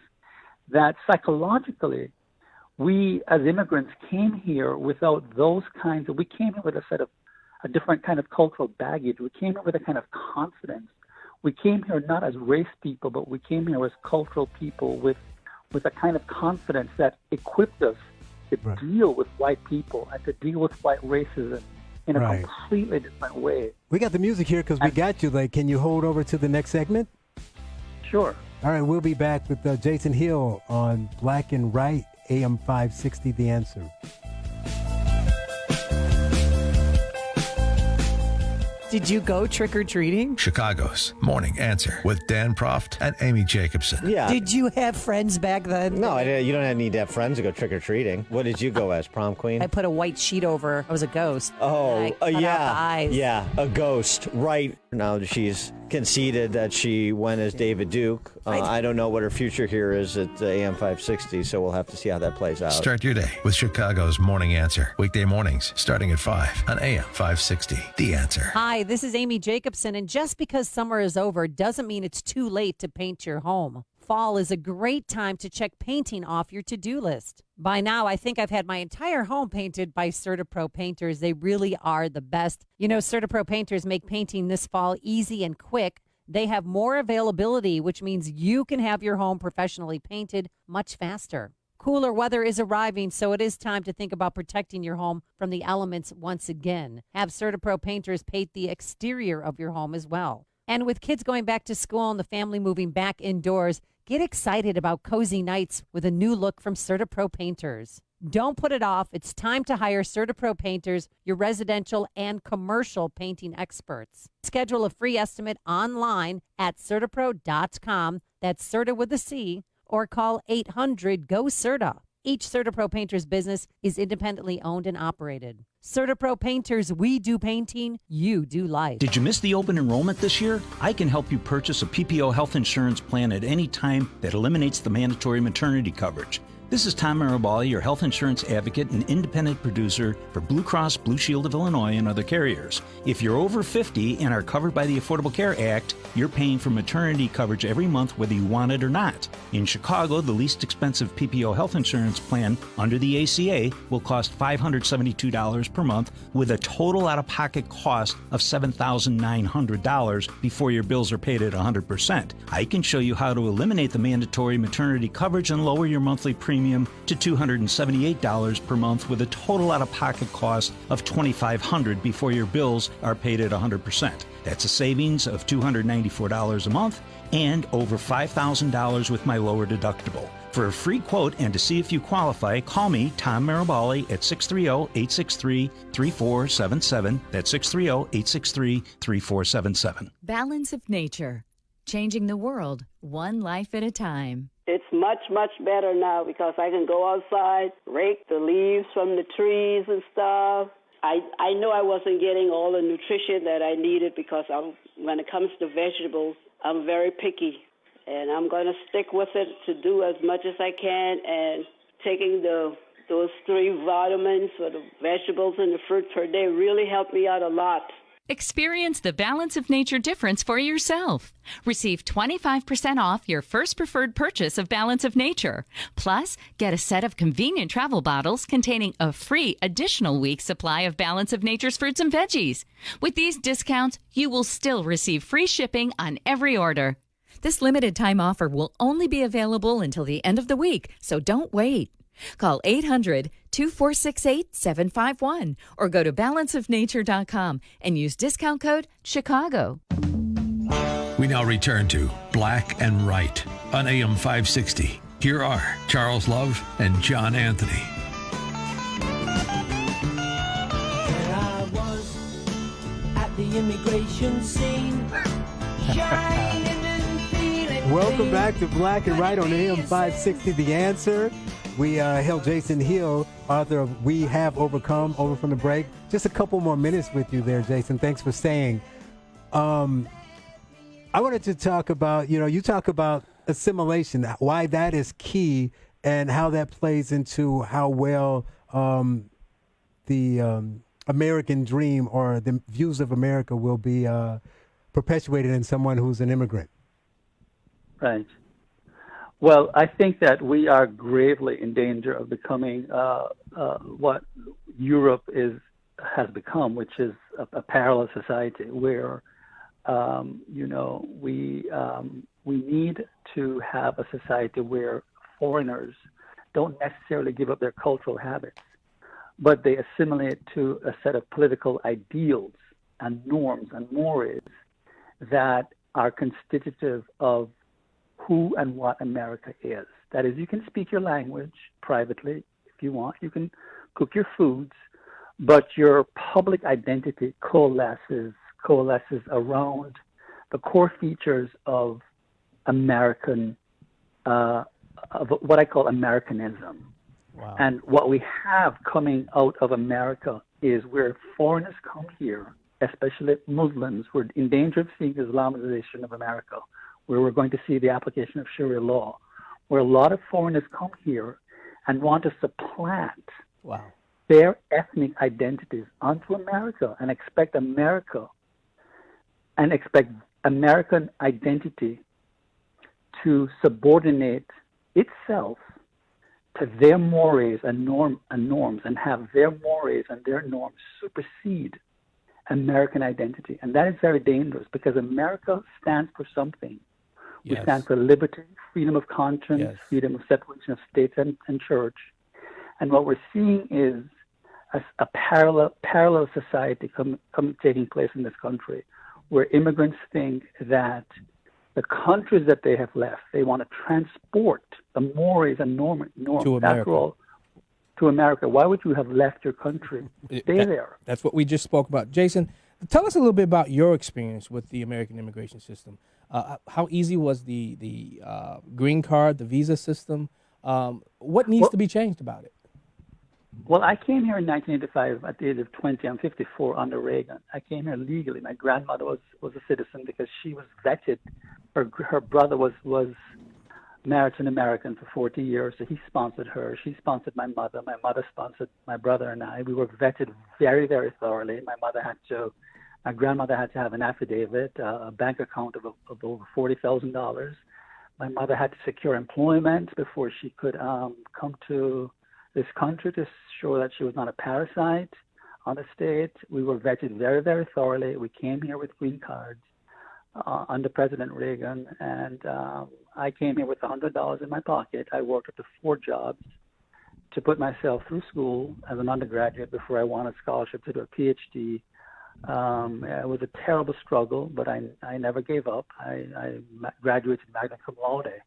that psychologically, we as immigrants came here without those kinds of, we came here with a different kind of cultural baggage. We came here with a kind of confidence. We came here not as race people, but we came here as cultural people with a kind of confidence that equipped us to deal with white people and to deal with white racism in a completely different way. We got the music here because we got you. Like, can you hold over to the next segment? Sure. All right, we'll be back with Jason Hill on Black and Right, AM 560, The Answer. Did you go trick-or-treating? Chicago's Morning Answer with Dan Proft and Amy Jacobson. Yeah. Did you have friends back then? No, you don't need to have friends to go trick-or-treating. What did you go as, prom queen? I put a white sheet over. I was a ghost. Oh, I cut out the eyes. Yeah, a ghost. Right. Now she's conceded that she went as David Duke. I don't know what her future here is at AM 560, so we'll have to see how that plays out. Start your day with Chicago's Morning Answer. Weekday mornings starting at 5 on AM 560. The Answer. Hi, this is Amy Jacobson, and just because summer is over doesn't mean it's too late to paint your home. Fall is a great time to check painting off your to-do list. By now, I think I've had my entire home painted by CertaPro painters. They really are the best. You know, CertaPro painters make painting this fall easy and quick. They have more availability, which means you can have your home professionally painted much faster. Cooler weather is arriving, so it is time to think about protecting your home from the elements once again. Have CertaPro painters paint the exterior of your home as well. And with kids going back to school and the family moving back indoors, get excited about cozy nights with a new look from CertaPro painters. Don't put it off. It's time to hire CertaPro painters, your residential and commercial painting experts. Schedule a free estimate online at CertaPro.com. That's Certa with a C, or call 800-GO-CERTA. Each CertaPro painter's business is independently owned and operated. CertaPro painters, we do painting, you do life. Did you miss the open enrollment this year? I can help you purchase a PPO health insurance plan at any time that eliminates the mandatory maternity coverage. This is Tom Marabali, your health insurance advocate and independent producer for Blue Cross Blue Shield of Illinois and other carriers. If you're over 50 and are covered by the Affordable Care Act, you're paying for maternity coverage every month whether you want it or not. In Chicago, the least expensive PPO health insurance plan under the ACA will cost $572 per month with a total out-of-pocket cost of $7,900 before your bills are paid at 100%. I can show you how to eliminate the mandatory maternity coverage and lower your monthly premium to $278 per month with a total out-of-pocket cost of $2,500 before your bills are paid at 100%. That's a savings of $294 a month and over $5,000 with my lower deductible. For a free quote and to see if you qualify, call me, Tom Marabali, at 630-863-3477. That's 630-863-3477. Balance of Nature. Changing the world, one life at a time. It's much, much better now because I can go outside, rake the leaves from the trees and stuff. I know I wasn't getting all the nutrition that I needed because when it comes to vegetables, I'm very picky. And I'm going to stick with it to do as much as I can and taking the Those 3 vitamins for the vegetables and the fruit per day really help me out a lot. Experience the Balance of Nature difference for yourself. Receive 25% off your first preferred purchase of Balance of Nature. Plus, get a set of convenient travel bottles containing a free additional week's supply of Balance of Nature's fruits and veggies. With these discounts, you will still receive free shipping on every order. This limited time offer will only be available until the end of the week, so don't wait. Call 800-2468-751 or go to balanceofnature.com and use discount code Chicago. We now return to Black and Right on AM 560. Here are Charles Love and John Anthony. There I was at the immigration scene, shining and feeling. Welcome back to Black and Right on AM 560, The Answer. We hailed Jason Hill, author of We Have Overcome, over from the break. Just a couple more minutes with you there, Jason. Thanks for staying. I wanted to talk about, you talk about assimilation, why that is key, and how that plays into how well the American dream or the views of America will be perpetuated in someone who's an immigrant. Right. Well, I think that we are gravely in danger of becoming what Europe has become, which is a parallel society where, we need to have a society where foreigners don't necessarily give up their cultural habits, but they assimilate to a set of political ideals and norms and mores that are constitutive of who and what America is. That is, you can speak your language privately if you want. You can cook your foods, but your public identity coalesces around the core features of American, of what I call Americanism. Wow. And what we have coming out of America is where foreigners come here, especially Muslims, we're in danger of seeing Islamization of America, where we're going to see the application of Sharia law, where a lot of foreigners come here and want to supplant their ethnic identities onto America and expect American identity to subordinate itself to their mores and norms and have their mores and their norms supersede American identity. And that is very dangerous because America stands for something. We stand for liberty, freedom of conscience, freedom of separation of state and church. And what we're seeing is a parallel society taking place in this country, where immigrants think that the countries that they have left, they want to transport the mores and norms. To America. After all, to America. Why would you have left your country? Stay there. That's what we just spoke about. Jason, tell us a little bit about your experience with the American immigration system. How easy was the green card, the visa system? What needs to be changed about it? Well, I came here in 1985 at the age of 20. I'm 54 under Reagan. I came here legally. My grandmother was a citizen because she was vetted. Her brother was married to an American for 40 years, so he sponsored her. She sponsored my mother. My mother sponsored my brother and I. We were vetted very, very thoroughly. My grandmother had to have an affidavit, a bank account of over $40,000. My mother had to secure employment before she could come to this country to show that she was not a parasite on the state. We were vetted very, very thoroughly. We came here with green cards under President Reagan, and I came here with $100 in my pocket. I worked up to 4 jobs to put myself through school as an undergraduate before I won a scholarship to do a PhD. It was a terrible struggle, but I never gave up. I graduated magna cum laude.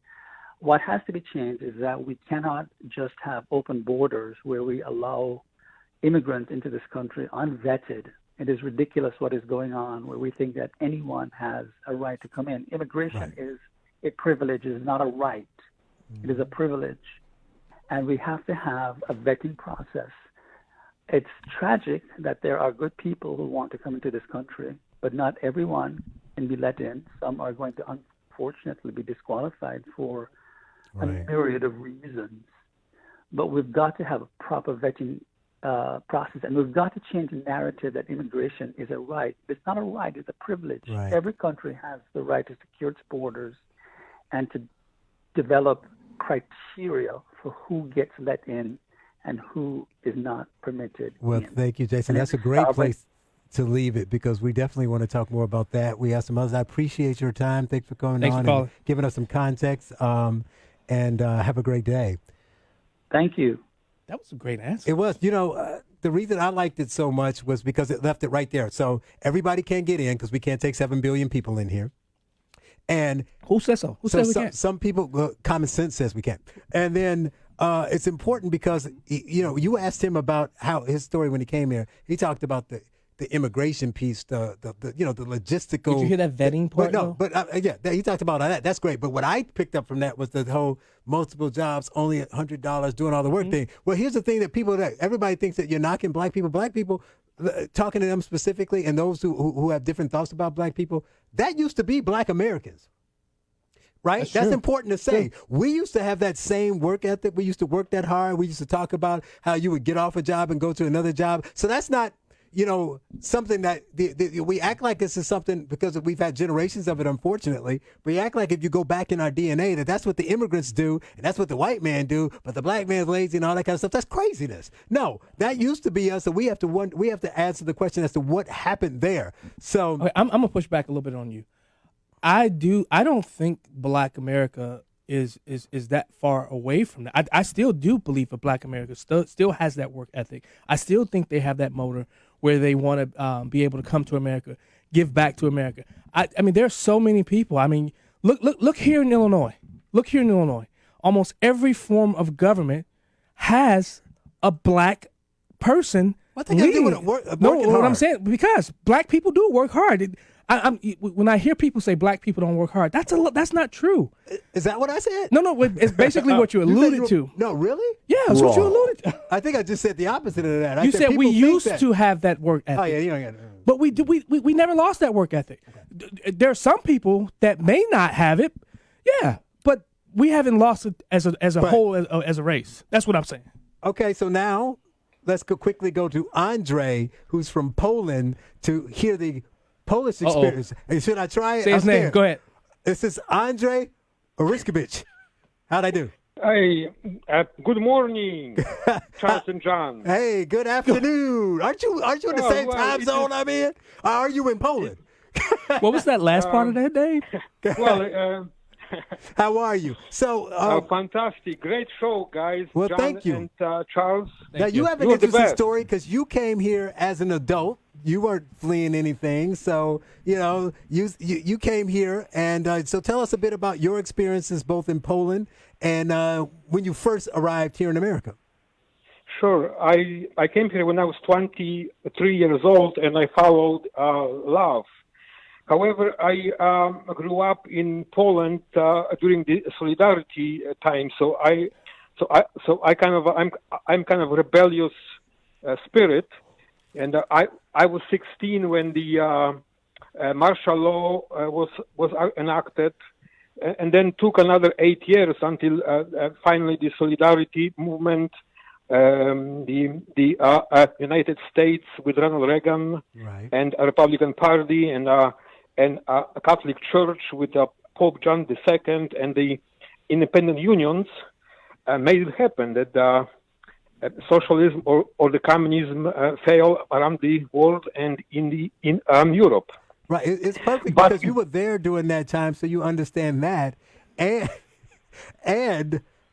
What has to be changed is that we cannot just have open borders where we allow immigrants into this country unvetted. It is ridiculous what is going on, where we think that anyone has a right to come in. Immigration is a privilege, it is not a right. It is a privilege. And we have to have a vetting process. It's tragic that there are good people who want to come into this country, but not everyone can be let in. Some are going to unfortunately be disqualified for a myriad of reasons. but we've got to have a proper vetting process, and we've got to change the narrative that immigration is a right. It's not a right; it's a privilege. Right. Every country has the right to secure its borders and to develop criteria for who gets let in and who is not permitted. Well, thank you, Jason. That's a great place to leave it, because we definitely want to talk more about that. We have some others. I appreciate your time. Thanks for coming Thanks on for and calling. giving us some context. And have a great day. Thank you. That was a great answer. It was. The reason I liked it so much was because it left it right there. So everybody can't get in because we can't take 7 billion people in here. And who says so? Who says we can't? Some people, common sense says we can't. And then it's important because, you asked him about how his story when he came here. He talked about the immigration piece, the logistical. Did you hear that vetting part? He talked about all that. That's great. But what I picked up from that was the whole multiple jobs, only $100, doing all the work thing. Well, here's the thing that everybody thinks that you're knocking black people. Black people, talking to them specifically, and those who have different thoughts about black people, that used to be black Americans. Right? That's important to say. True. We used to have that same work ethic. We used to work that hard. We used to talk about how you would get off a job and go to another job. So that's not, something that we act like this is something because we've had generations of it, unfortunately. We act like if you go back in our DNA that's what the immigrants do and that's what the white man do, but the black man's lazy and all that kind of stuff. That's craziness. No, that used to be us. So we have to answer the question as to what happened there. So okay, I'm gonna push back a little bit on you. I don't think Black America is that far away from that. I still do believe that Black America still has that work ethic. I still think they have that motor where they want to be able to come to America, give back to America. I mean, there's so many people. I mean, look here in Illinois. Look here in Illinois. Almost every form of government has a black person. What they got to do with working hard? What I'm saying, because black people do work hard. When I hear people say black people don't work hard, that's not true. Is that what I said? No, it's basically what you alluded to. No, really? Yeah, that's what you alluded to. I think I just said the opposite of that. You said we used to have that work ethic. Oh yeah, you don't get it. But we never lost that work ethic. Okay. There are some people that may not have it, yeah, but we haven't lost it as a whole, as a race. That's what I'm saying. Okay, so now let's quickly go to Andre, who's from Poland, to hear the Polish experience. And should I try it? Say his name. Go ahead. This is Andre Oryskevich. How'd I do? Hey, good morning, Charles and John. Hey, good afternoon. Aren't you in the same time zone I'm in? Or are you in Poland? What was that last part of that name? Well, how are you? So fantastic, great show, guys. Well, John thank you. And Charles. Now you have an interesting story because you came here as an adult. You weren't fleeing anything, so you came here, and so tell us a bit about your experiences both in Poland and when you first arrived here in America. Sure, I came here when I was 23 years old, and I followed love. However, I grew up in Poland during the Solidarity time, so I'm kind of rebellious spirit. And I was 16 when the martial law was enacted, and then took another 8 years until finally the Solidarity movement, the United States with Ronald Reagan, right, and a Republican Party, and a Catholic Church with Pope John II, and the independent unions made it happen that. Socialism or the communism fail around the world and in Europe. Right, it's perfect because you were there during that time, so you understand that, and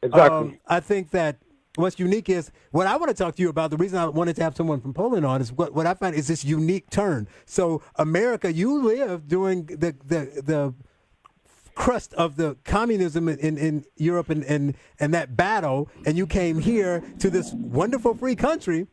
exactly. I think that what's unique is what I want to talk to you about. The reason I wanted to have someone from Poland on is what I find is this unique turn. So America, you lived during the crust of the communism in Europe and that battle, and you came here to this wonderful free country,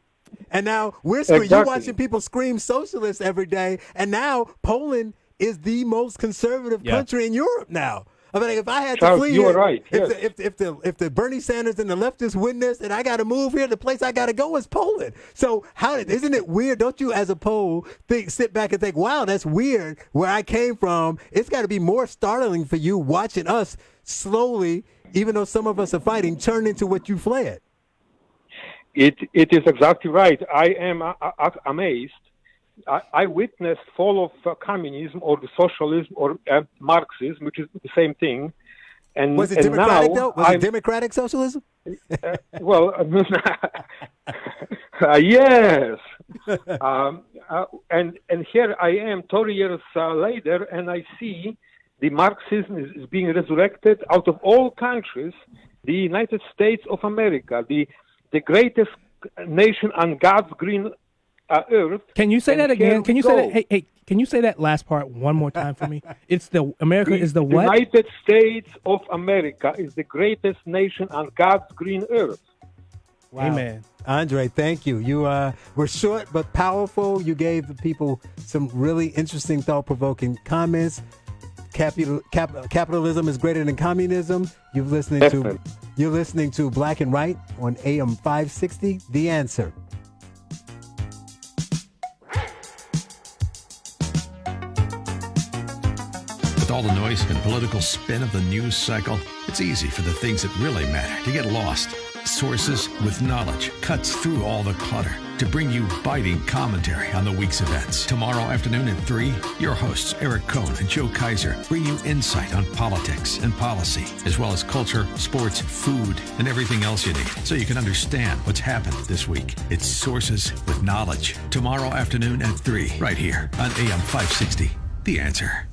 and now you're watching people scream socialist every day, and now Poland is the most conservative country in Europe now. I mean, if I had to flee, you were right. Yes. If the Bernie Sanders and the leftists win this, and I got to move here, the place I got to go is Poland. So isn't it weird? Don't you, as a Pole, sit back and think, wow, that's weird. Where I came from, it's got to be more startling for you watching us slowly, even though some of us are fighting, turn into what you fled. It is exactly right. I am amazed. I witnessed fall of communism or socialism or Marxism, which is the same thing. And was it and democratic now though? Was it democratic socialism? Well, yes. And here I am 30 years later, and I see the Marxism is being resurrected out of all countries. The United States of America, the greatest nation on God's green earth. Can you say that again? Can you go. say that? Hey, can you say that last part one more time for me? It's the America is the what? United States of America is the greatest nation on God's green earth. Wow. Amen. Andre, thank you. You were short but powerful. You gave the people some really interesting, thought-provoking comments. Capitalism is greater than communism. You're listening to Black and White on AM 560. The Answer. With all the noise and political spin of the news cycle, it's easy for the things that really matter to get lost. Sources with knowledge cuts through all the clutter to bring you biting commentary on the week's events. Tomorrow afternoon at 3, your hosts Eric Cohn and Joe Kaiser bring you insight on politics and policy, as well as culture, sports, food, and everything else you need, so you can understand what's happened this week. It's Sources with Knowledge. Tomorrow afternoon at 3, right here on AM 560. The Answer.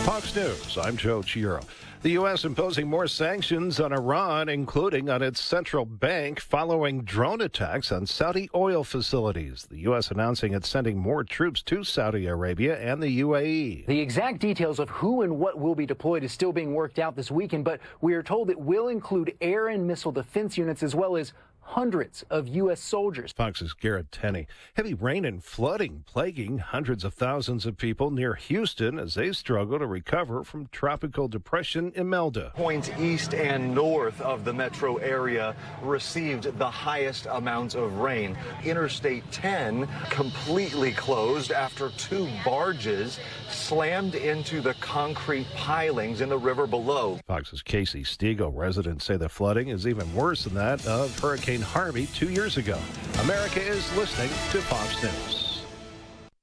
Fox News, I'm Joe Chiaro. The U.S. imposing more sanctions on Iran, including on its central bank, following drone attacks on Saudi oil facilities. The U.S. announcing it's sending more troops to Saudi Arabia and the UAE. The exact details of who and what will be deployed is still being worked out this weekend, but we are told it will include air and missile defense units as well as hundreds of U.S. soldiers. Fox's Garrett Tenney. Heavy rain and flooding plaguing hundreds of thousands of people near Houston as they struggle to recover from tropical depression Imelda. Points east and north of the metro area received the highest amounts of rain. Interstate 10 completely closed after 2 barges slammed into the concrete pilings in the river below. Fox's Casey Stegall. Residents say the flooding is even worse than that of Hurricane Harvey 2 years ago. America is listening to Fox News.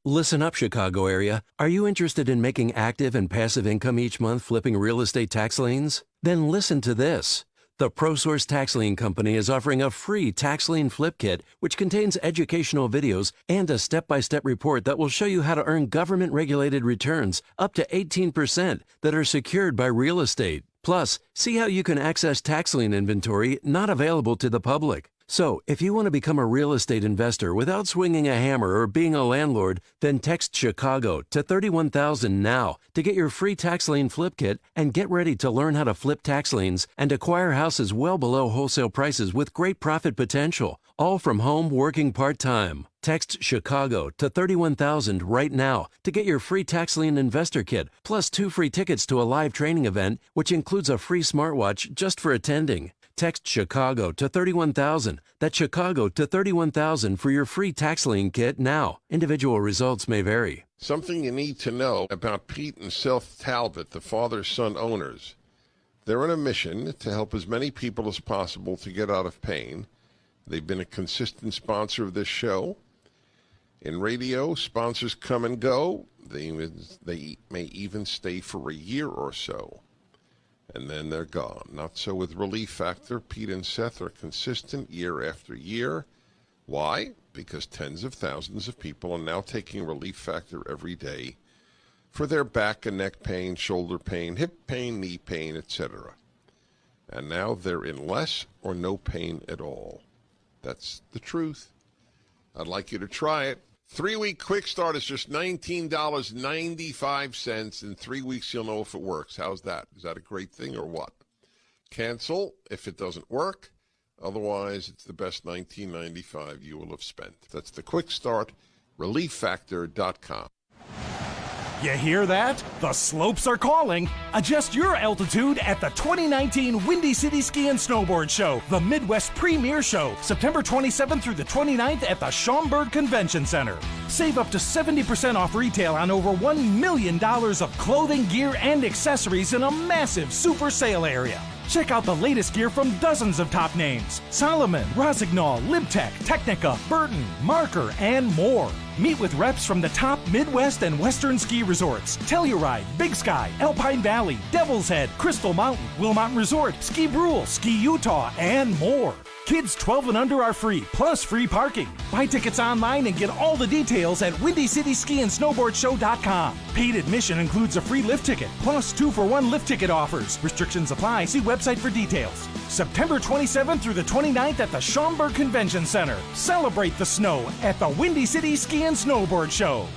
Listen up, Chicago area. Are you interested in making active and passive income each month flipping real estate tax liens? Then listen to this. The ProSource Tax Lien Company is offering a free tax lien flip kit, which contains educational videos and a step-by-step report that will show you how to earn government-regulated returns up to 18% that are secured by real estate. Plus, see how you can access tax lien inventory not available to the public. So, if you want to become a real estate investor without swinging a hammer or being a landlord, then text Chicago to 31,000 now to get your free tax lien flip kit and get ready to learn how to flip tax liens and acquire houses well below wholesale prices with great profit potential, all from home working part-time. Text Chicago to 31,000 right now to get your free tax lien investor kit, plus 2 free tickets to a live training event, which includes a free smartwatch just for attending. Text Chicago to 31,000. That's Chicago to 31,000 for your free tax lien kit now. Individual results may vary. Something you need to know about Pete and Seth Talbot, the father-son owners. They're on a mission to help as many people as possible to get out of pain. They've been a consistent sponsor of this show. In radio, sponsors come and go. They may even stay for a year or so, and then they're gone. Not so with Relief Factor. Pete and Seth are consistent year after year. Why? Because tens of thousands of people are now taking Relief Factor every day for their back and neck pain, shoulder pain, hip pain, knee pain, etc. And now they're in less or no pain at all. That's the truth. I'd like you to try it. 3-week quick start is just $19.95. In 3 weeks, you'll know if it works. How's that? Is that a great thing or what? Cancel if it doesn't work. Otherwise, it's the best $19.95 you will have spent. That's the quick start, ReliefFactor.com. You hear that? The slopes are calling. Adjust your altitude at the 2019 Windy City Ski and Snowboard Show, the Midwest Premier Show, September 27th through the 29th at the Schaumburg Convention Center. Save up to 70% off retail on over $1 million of clothing, gear, and accessories in a massive super sale area. Check out the latest gear from dozens of top names: Salomon, Rossignol, Libtech, Technica, Burton, Marker, and more. Meet with reps from the top Midwest and Western ski resorts: Telluride, Big Sky, Alpine Valley, Devil's Head, Crystal Mountain, Wilmot Resort, Ski Brule, Ski Utah, and more. Kids 12 and under are free, plus free parking. Buy tickets online and get all the details at WindyCitySkiAndSnowboardShow.com. Paid admission includes a free lift ticket, plus 2-for-1 lift ticket offers. Restrictions apply. See website for details. September 27th through the 29th at the Schaumburg Convention Center. Celebrate the snow at the Windy City Ski and Snowboard Show.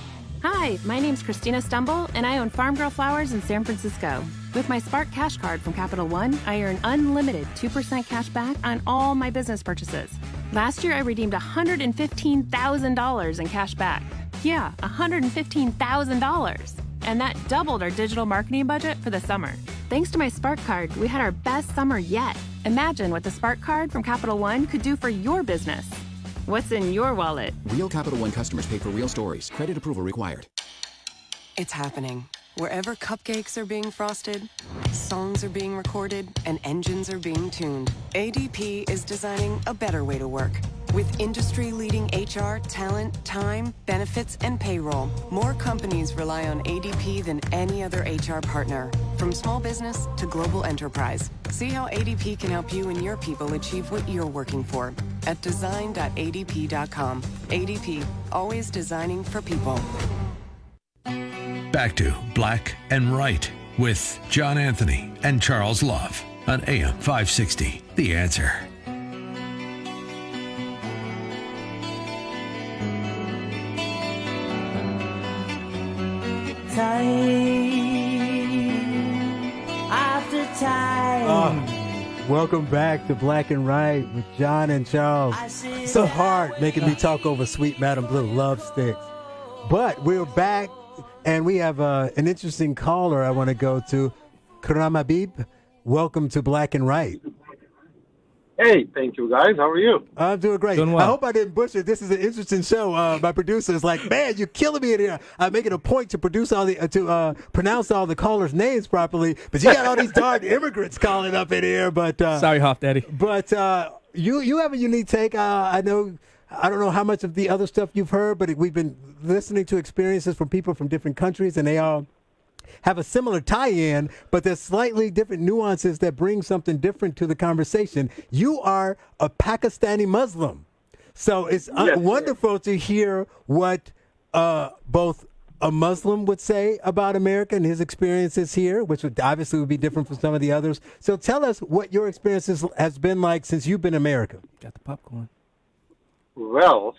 Hi, my name's Christina Stumble, and I own Farm Girl Flowers in San Francisco. With my Spark Cash Card from Capital One, I earn unlimited 2% cash back on all my business purchases. Last year, I redeemed $115,000 in cash back. Yeah, $115,000. And that doubled our digital marketing budget for the summer. Thanks to my Spark Card, we had our best summer yet. Imagine what the Spark Card from Capital One could do for your business. What's in your wallet? Real Capital One customers pay for real stories. Credit approval required. It's happening. Wherever cupcakes are being frosted, songs are being recorded, and engines are being tuned, ADP is designing a better way to work. With industry-leading HR, talent, time, benefits, and payroll, more companies rely on ADP than any other HR partner. From small business to global enterprise. See how ADP can help you and your people achieve what you're working for at design.adp.com. ADP, always designing for people. Back to Black and Right with John Anthony and Charles Love on AM 560. The Answer. Time after time. Welcome back to Black and Right with John and Charles. So hard making me talk over Sweet Madam Blue. Love Sticks. But we're back, and we have an interesting caller I want to go to. Karam Habib, welcome to Black and Right. Hey, thank you, guys. How are you? I'm doing great. Doing well. I hope I didn't butcher it. This is an interesting show. My producer is like, man, you're killing me in here. I'm making a point to pronounce all the callers' names properly, but you got all these darn immigrants calling up in here. But sorry, Hoff Daddy. But you have a unique take. I don't know how much of the other stuff you've heard, but we've been listening to experiences from people from different countries, and they all have a similar tie-in, but there's slightly different nuances that bring something different to the conversation. You are a Pakistani Muslim. So it's wonderful to hear what both a Muslim would say about America and his experiences here, which would obviously be different from some of the others. So tell us what your experiences has been like since you've been in America. Got the popcorn. Well,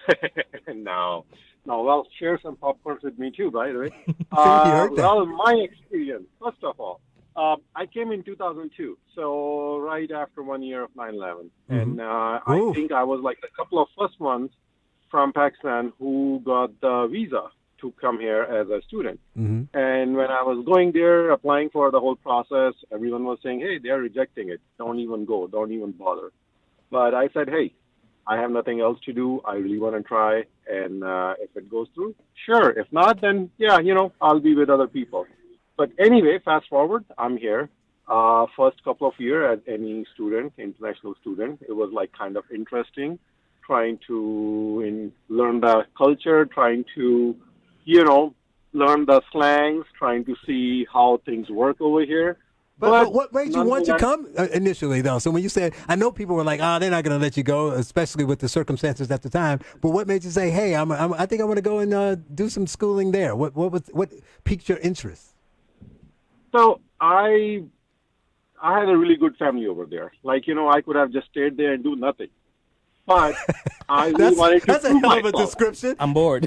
well, share some popcorn with me too, by the way. Well, my experience, first of all, I came in 2002, so right after 1 year of 9/11. And I think I was like a couple of first ones from Pakistan who got the visa to come here as a student. And when I was going there, applying for the whole process, everyone was saying, hey, they're rejecting it. Don't even go. Don't even bother. But I said, hey, I have nothing else to do. I really want to try. And if it goes through, sure. If not, then, I'll be with other people. But anyway, fast forward, I'm here. First couple of years as any student, international student, it was like kind of interesting, trying to learn the culture, trying to, learn the slangs, trying to see how things work over here. But what made you want to come initially, though? So when you said, I know people were like, they're not going to let you go, especially with the circumstances at the time. But what made you say, hey, I think I want to go and do some schooling there? What piqued your interest? So I had a really good family over there. Like, I could have just stayed there and do nothing. But I really wanted to That's a prove hell of a myself. description. I'm bored.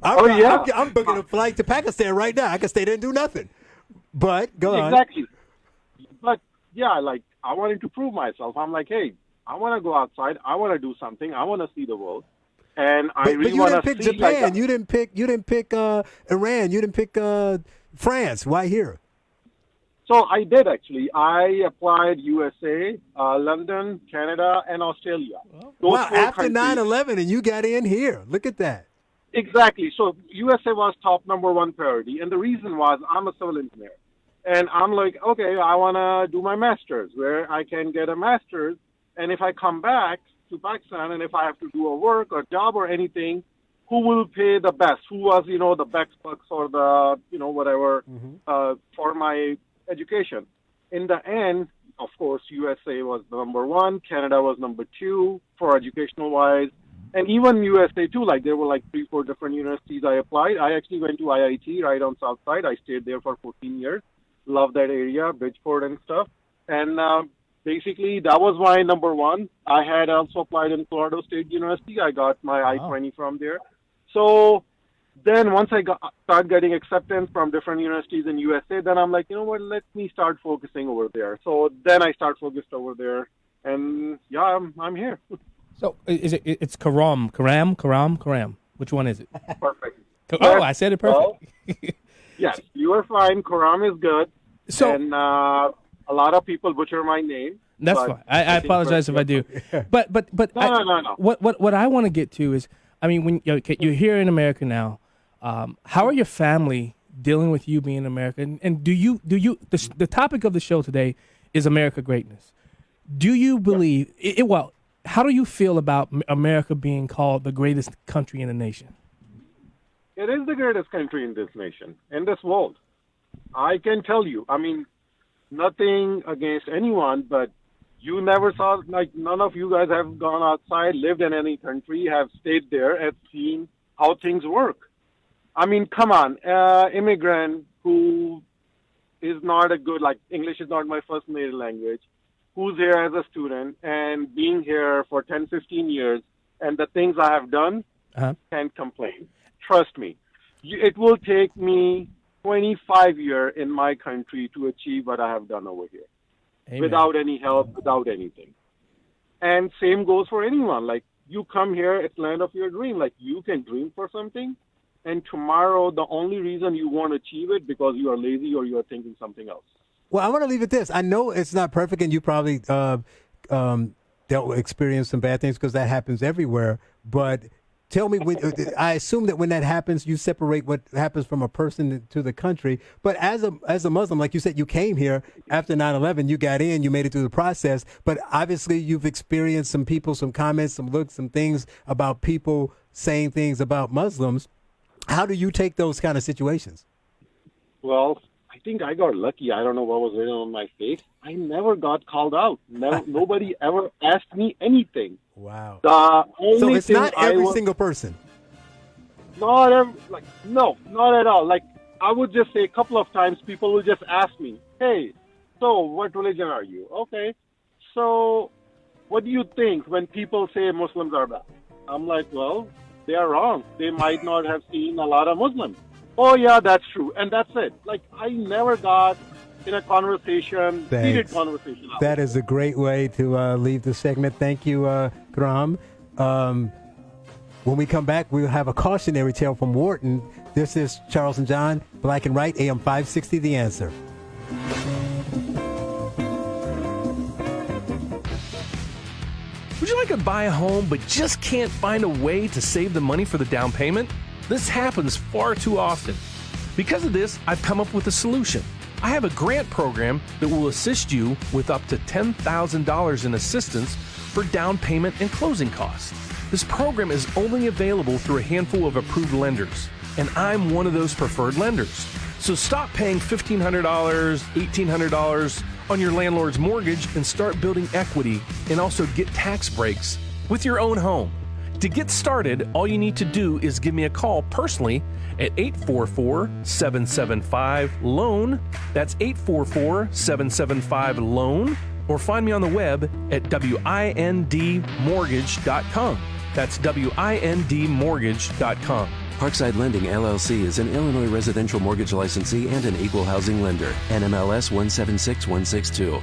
I'm booking a flight to Pakistan right now. I can stay there and do nothing. But go on. Exactly. But yeah, like I wanted to prove myself. I'm like, hey, I want to go outside. I want to do something. I want to see the world. And I really want to see. But you didn't pick Japan. You didn't pick Iran. You didn't pick France. Why here? So I did actually. I applied USA, London, Canada, and Australia. Those Wow! four After countries. 9/11, and you got in here. Look at that. Exactly. So USA was top number one priority, and the reason was I'm a civil engineer. And I'm like, okay, I want to do my master's, where I can get a master's. And if I come back to Pakistan and if I have to do a work or job or anything, who will pay the best? Who was, the best bucks or the, whatever, for my education? In the end, of course, USA was number one. Canada was number two for educational-wise. And even USA, too, like there were like 3-4 different universities I applied. I actually went to IIT right on South Side. I stayed there for 14 years. Love that area, Bridgeport and stuff. And basically, that was my number one. I had also applied in Colorado State University. I got my I-20 from there. So then once I start getting acceptance from different universities in USA, then I'm like, you know what, let me start focusing over there. So then I start focused over there. And yeah, I'm here. So it's Karam? Which one is it? Perfect. Oh, I said it perfect. Well, yes, you are fine. Karam is good. So, and a lot of people butcher my name. That's fine. I apologize if I do. But No. What I want to get to is, I mean, when you're here in America now, how are your family dealing with you being in America? And do you the topic of the show today is America greatness. Do you believe well? How do you feel about America being called the greatest country in the nation? It is the greatest country in this nation, in this world. I can tell you. I mean, nothing against anyone, but you never saw, like, none of you guys have gone outside, lived in any country, have stayed there, and seen how things work. I mean, come on, immigrant who is not a good, like, English is not my first native language, who's here as a student and being here for 10, 15 years, and the things I have done, can't complain. Trust me. It will take me 25 years in my country to achieve what I have done over here. Amen. Without any help, without anything. And same goes for anyone. Like, you come here, it's land of your dream. Like, you can dream for something, and tomorrow the only reason you won't achieve it because you are lazy or you are thinking something else. Well, I want to leave it this. I know it's not perfect, and you probably experience some bad things because that happens everywhere. But tell me, I assume that when that happens, you separate what happens from a person to the country. But as a Muslim, like you said, you came here after 9/11. You got in, you made it through the process. But obviously, you've experienced some people, some comments, some looks, some things about people saying things about Muslims. How do you take those kind of situations? Well, I think I got lucky. I don't know what was written on my face. I never got called out. Nobody ever asked me anything. Wow. So it's not every single person. Not at all. Like, I would just say a couple of times people will just ask me, hey, so what religion are you? Okay. So what do you think when people say Muslims are bad? I'm like, well, they are wrong. They might not have seen a lot of Muslims. Oh, yeah, that's true. And that's it. Like, I never got in a conversation, heated conversation. That is a great way to leave the segment. Thank you, Karam. When we come back, we'll have a cautionary tale from Wharton. This is Charles and John, Black and Right, AM 560, The Answer. Would you like to buy a home but just can't find a way to save the money for the down payment? This happens far too often. Because of this, I've come up with a solution. I have a grant program that will assist you with up to $10,000 in assistance for down payment and closing costs. This program is only available through a handful of approved lenders, and I'm one of those preferred lenders. So stop paying $1,500, $1,800 on your landlord's mortgage and start building equity and also get tax breaks with your own home. To get started, all you need to do is give me a call personally at 844-775-LOAN. That's 844-775-LOAN. Or find me on the web at windmortgage.com. That's windmortgage.com. Parkside Lending, LLC is an Illinois residential mortgage licensee and an equal housing lender. NMLS 176162.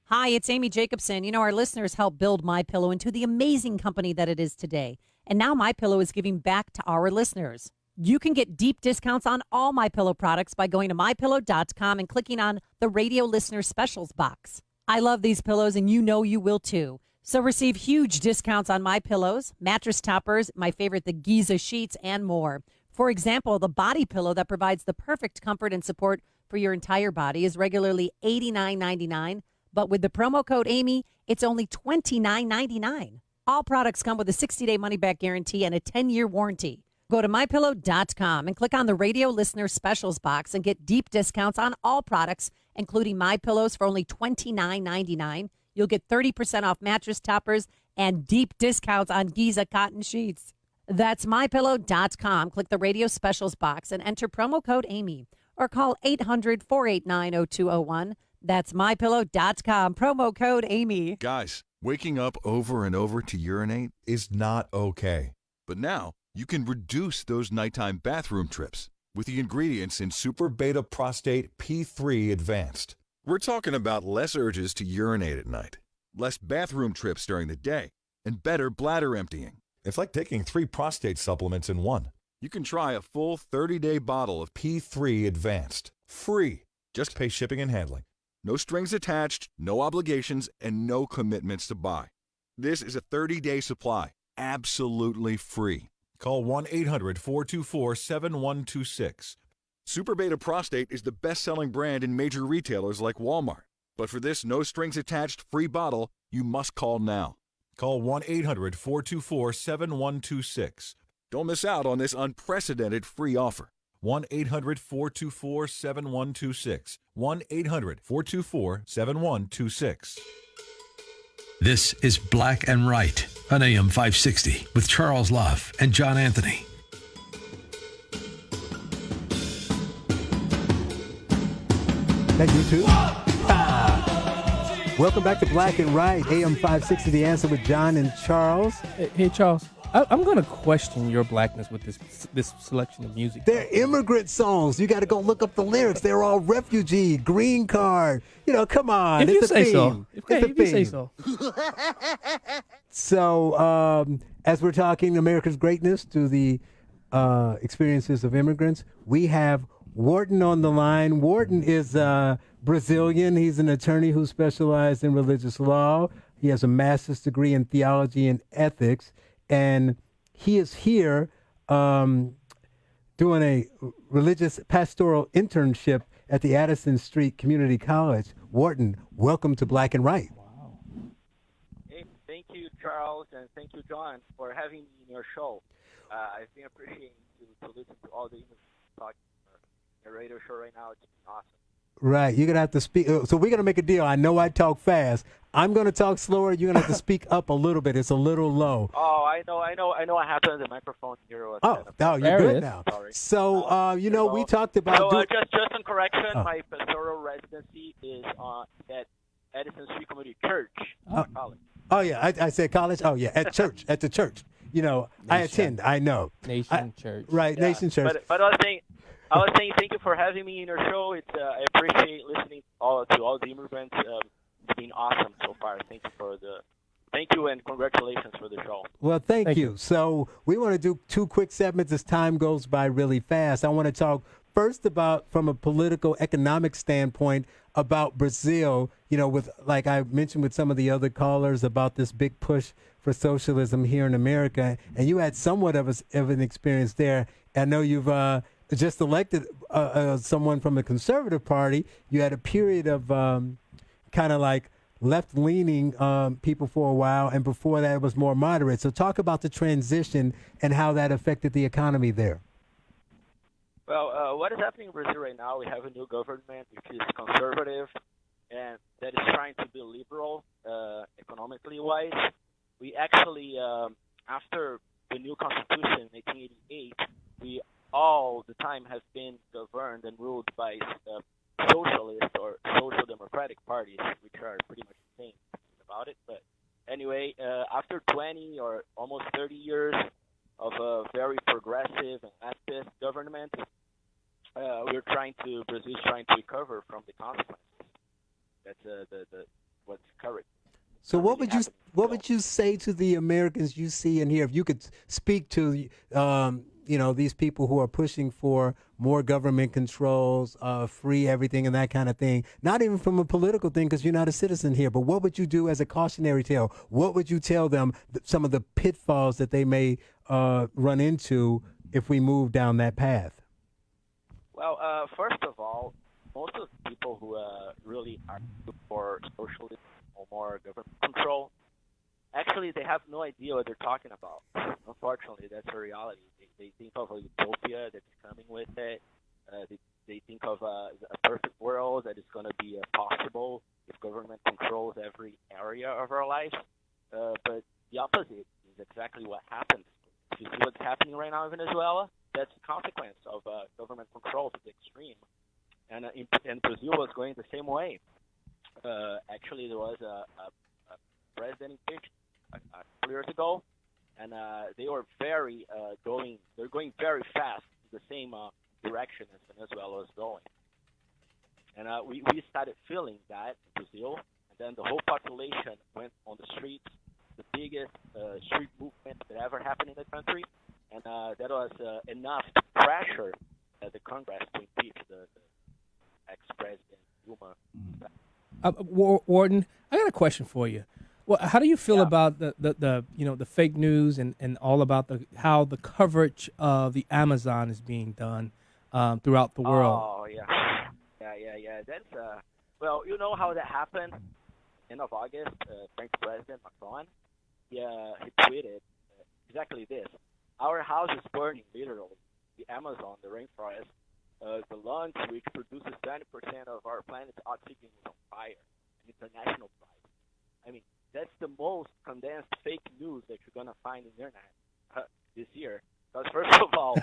Hi, it's Amy Jacobson. You know, our listeners helped build MyPillow into the amazing company that it is today. And now MyPillow is giving back to our listeners. You can get deep discounts on all MyPillow products by going to MyPillow.com and clicking on the Radio Listener Specials box. I love these pillows, and you know you will too. So receive huge discounts on MyPillows, mattress toppers, my favorite, the Giza sheets, and more. For example, the body pillow that provides the perfect comfort and support for your entire body is regularly $89.99, but with the promo code Amy, it's only $29.99. All products come with a 60-day money-back guarantee and a 10-year warranty. Go to MyPillow.com and click on the radio listener specials box and get deep discounts on all products, including MyPillows for only $29.99. You'll get 30% off mattress toppers and deep discounts on Giza cotton sheets. That's MyPillow.com. Click the radio specials box and enter promo code Amy or call 800-489-0201. That's MyPillow.com. Promo code Amy. Guys, waking up over and over to urinate is not okay. But now you can reduce those nighttime bathroom trips with the ingredients in Super Beta Prostate P3 Advanced. We're talking about less urges to urinate at night, less bathroom trips during the day, and better bladder emptying. It's like taking 3 prostate supplements in one. You can try a full 30-day bottle of P3 Advanced, free. Just pay shipping and handling. No strings attached, no obligations, and no commitments to buy. This is a 30-day supply, absolutely free. Call 1-800-424-7126. Super Beta Prostate is the best-selling brand in major retailers like Walmart. But for this no-strings-attached free bottle, you must call now. Call 1-800-424-7126. Don't miss out on this unprecedented free offer. 1-800-424-7126. 1-800-424-7126. This is Black and Right on AM 560 with Charles Love and John Anthony. Thank you, too. Welcome back to Black and Right, AM 560, The Answer with John and Charles. Hey Charles, I'm going to question your blackness with this selection of music. They're immigrant songs. You got to go look up the lyrics. They're all refugee, green card. You know, come on. If it's you a say theme. so. It's a If you say theme. so. So, as we're talking America's greatness to the experiences of immigrants, we have Wharton on the line. Wharton is Brazilian. He's an attorney who specialized in religious law. He has a master's degree in theology and ethics. And he is here doing a religious pastoral internship at the Addison Street Community College. Wharton, welcome to Black and Right. Hey, thank you, Charles, and thank you, John, for having me in your show. I've been appreciating to listen to all the talking on the radio show right now. It's been awesome. Right, you're going to have to speak. So we're going to make a deal. I know I talk fast. I'm going to talk slower. You're going to have to speak up a little bit. It's a little low. Oh, I know what happened. The microphone here was you're good now. Sorry. So, we talked about... So, just some correction. My pastoral residency is at Addison Street Community Church. College. Oh, yeah, I said college? Oh, yeah, at church, at the church. You know, Nation. I attend, I know. Nation Church. Right, yeah. Nation Church. But I was saying thank you for having me in your show. It's I appreciate listening to all the immigrants. It's been awesome so far. Thank you and congratulations for the show. Well, thank you. So we want to do 2 quick segments as time goes by really fast. I want to talk first about, from a political economic standpoint, about Brazil, you know, with, like I mentioned with some of the other callers, about this big push for socialism here in America. And you had somewhat of an experience there. I know you've just elected someone from the Conservative Party. You had a period of kind of like left-leaning people for a while, and before that it was more moderate. So talk about the transition and how that affected the economy there. Well, what is happening in Brazil right now, we have a new government which is conservative and that is trying to be liberal economically wise. We actually, after the new constitution in 1988, we all the time have been governed and ruled by socialist or social democratic parties, which are pretty much the same about it. But anyway, after 20 or almost 30 years of a very progressive and active government, Brazil is trying to recover from the consequences. That's what's current. So what would you say to the Americans you see and hear, if you could speak to these people who are pushing for more government controls, free everything and that kind of thing, not even from a political thing because you're not a citizen here, but what would you do as a cautionary tale? What would you tell them some of the pitfalls that they may run into if we move down that path? Well, first of all, most of the people who really are for socialism or more government control, actually, they have no idea what they're talking about. Unfortunately, that's a reality. They think of a utopia that's coming with it. They think of a perfect world that is going to be possible if government controls every area of our lives. But the opposite is exactly what happens. If you see what's happening right now in Venezuela, that's the consequence of government control to the extreme. And Brazil was going the same way. Actually, there was a president impeached a couple years ago, and they were they're going very fast in the same direction as Venezuela was going. And we started feeling that in Brazil, and then the whole population went on the streets, the biggest street movement that ever happened in the country, and that was enough to pressure the Congress to impeach the ex-president Dilma. Warden, I got a question for you. Well, how do you feel about the fake news and all about how the coverage of the Amazon is being done throughout the world? Oh yeah. That's well, you know how that happened. End of August, French President Macron, he tweeted exactly this: "Our house is burning, literally. The Amazon, the rainforest, the lungs which produces 90% of our planet's oxygen is on fire. An international prize." I mean, that's the most condensed fake news that you're gonna find in the internet this year. Because first of all,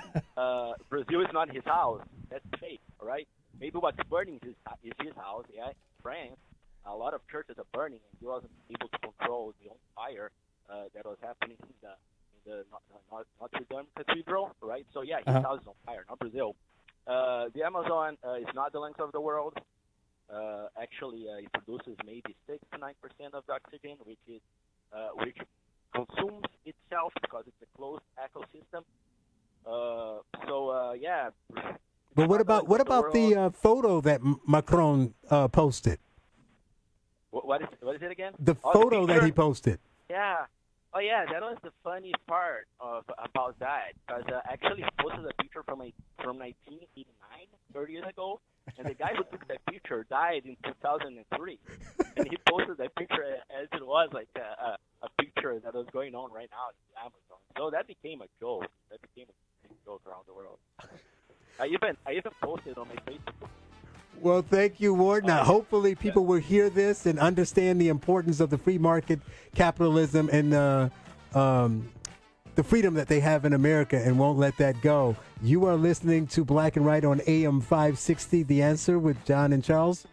Brazil is not his house. That's fake, all right? Maybe what's burning is his house. Yeah, France, a lot of churches are burning, and he wasn't able to control the own fire that was happening in the Notre Dame Cathedral, right? So yeah, his house is on fire, not Brazil. The Amazon is not the lungs of the world. Actually, it produces maybe 6 to 9% of the oxygen, which consumes itself because it's a closed ecosystem. Yeah. But what about the photo that Macron posted? What is it again? The photo that he posted. Yeah. Oh yeah, that was the funny part about that, because actually he posted a picture from 1989, 30 years ago, and the guy who took that picture died in 2003, and he posted that picture as it was like a picture that was going on right now in Amazon. So that became a joke. That became a big joke around the world. I even posted on my Facebook. Well, thank you, Ward. Now, hopefully people will hear this and understand the importance of the free market capitalism and the freedom that they have in America and won't let that go. You are listening to Black and White on AM 560, The Answer with John and Charles.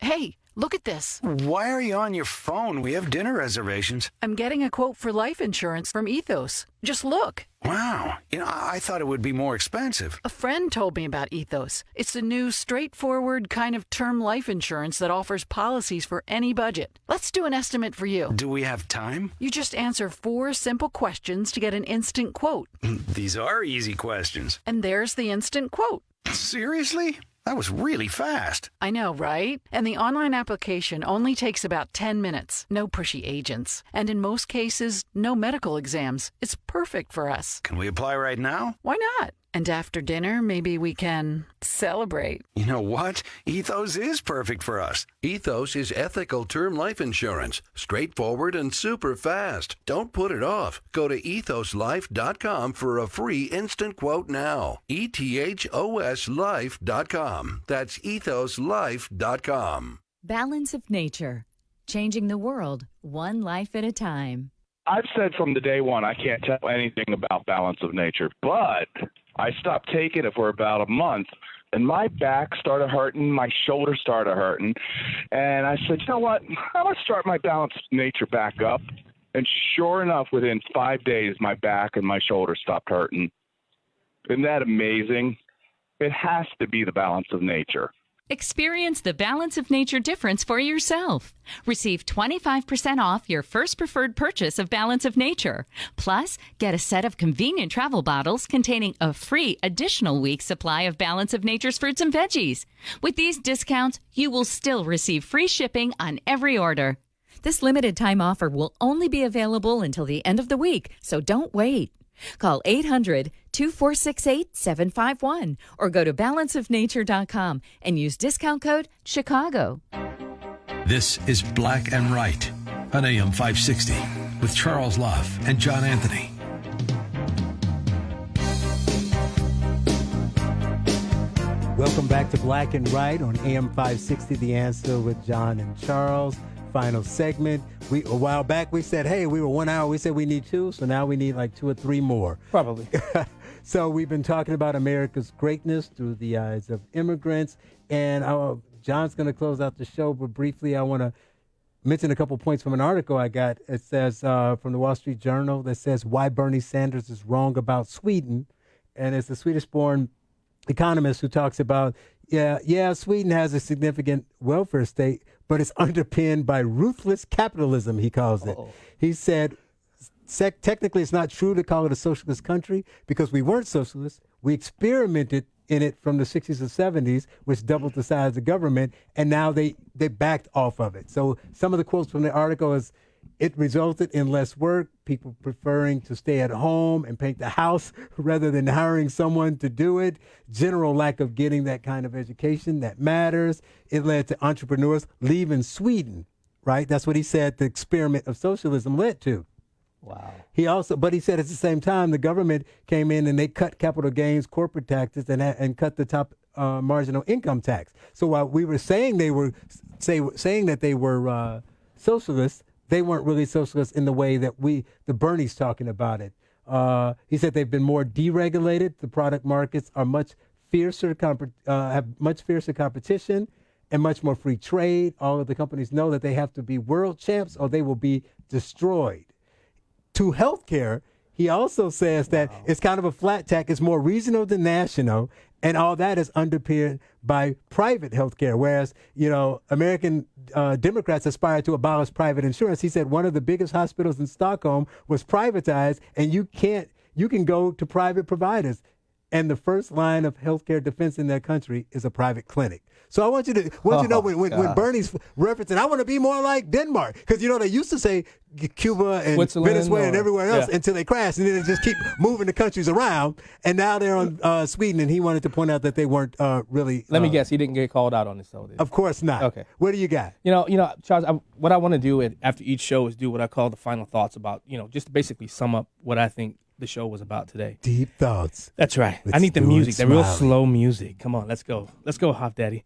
Hey, look at this. Why are you on your phone? We have dinner reservations. I'm getting a quote for life insurance from Ethos. Just look. Wow. I thought it would be more expensive. A friend told me about Ethos. It's a new, straightforward kind of term life insurance that offers policies for any budget. Let's do an estimate for you. Do we have time? You just answer 4 simple questions to get an instant quote. These are easy questions. And there's the instant quote. Seriously? That was really fast. I know, right? And the online application only takes about 10 minutes. No pushy agents. And in most cases, no medical exams. It's perfect for us. Can we apply right now? Why not? And after dinner, maybe we can celebrate. You know what? Ethos is perfect for us. Ethos is ethical term life insurance. Straightforward and super fast. Don't put it off. Go to ethoslife.com for a free instant quote now. ethoslife.com. That's ethoslife.com. Balance of Nature. Changing the world, one life at a time. I've said from the day one I can't tell anything about Balance of Nature, but I stopped taking it for about a month, and my back started hurting, my shoulders started hurting, and I said, you know what, I'm going to start my Balance of Nature back up, and sure enough, within 5 days, my back and my shoulders stopped hurting. Isn't that amazing? It has to be the Balance of Nature. Experience the balance of nature difference for yourself. Receive 25% off your first preferred purchase of Balance of Nature. Plus, get a set of convenient travel bottles containing a free additional week supply of Balance of Nature's fruits and veggies. With these discounts, you will still receive free shipping on every order. This limited time offer will only be available until the end of the week, so don't wait. Call 800-2468-751 or go to balanceofnature.com and use discount code Chicago. This is Black and Right on AM 560 with Charles Love and John Anthony. Welcome back to Black and Right on AM 560, The Answer with John and Charles. Final segment. A while back we said, hey, we were 1 hour. We said we need 2, so now we need like 2 or 3 more. Probably. So we've been talking about America's greatness through the eyes of immigrants. And John's going to close out the show, but briefly I want to mention a couple points from an article I got. It says from the Wall Street Journal that says why Bernie Sanders is wrong about Sweden. And it's a Swedish-born economist who talks about, Sweden has a significant welfare state, but it's underpinned by ruthless capitalism, he calls it. He said, technically it's not true to call it a socialist country because we weren't socialists. We experimented in it from the 60s and 70s, which doubled the size of the government, and now they backed off of it. So some of the quotes from the article is, it resulted in less work, people preferring to stay at home and paint the house rather than hiring someone to do it. General lack of getting that kind of education that matters. It led to entrepreneurs leaving Sweden, right? That's what he said the experiment of socialism led to. Wow. But he said at the same time, the government came in and they cut capital gains, corporate taxes, and cut the top marginal income tax. So while we were saying saying that they were socialists, they weren't really socialists in the way that the Bernie's talking about it. He said they've been more deregulated. The product markets are much fiercer, have much fiercer competition and much more free trade. All of the companies know that they have to be world champs or they will be destroyed. To healthcare, he also says that it's kind of a flat tax. It's more regional than national, and all that is underpinned by private healthcare. Whereas, American Democrats aspire to abolish private insurance. He said one of the biggest hospitals in Stockholm was privatized, and you can go to private providers. And the first line of healthcare defense in that country is a private clinic. So I want you to know when Bernie's referencing, I want to be more like Denmark. Because, they used to say Cuba and Venezuela and everywhere else until they crashed. And then they just keep moving the countries around. And now they're on Sweden. And he wanted to point out that they weren't really. Let me guess. He didn't get called out on this, though. Of course not. Okay. What do you got? Charles, what I want to do after each show is do what I call the final thoughts about, just to basically sum up what I think the show was about today. Deep thoughts. That's right. I need the music, the real slow music. Come on, let's go. Let's go, Hop Daddy.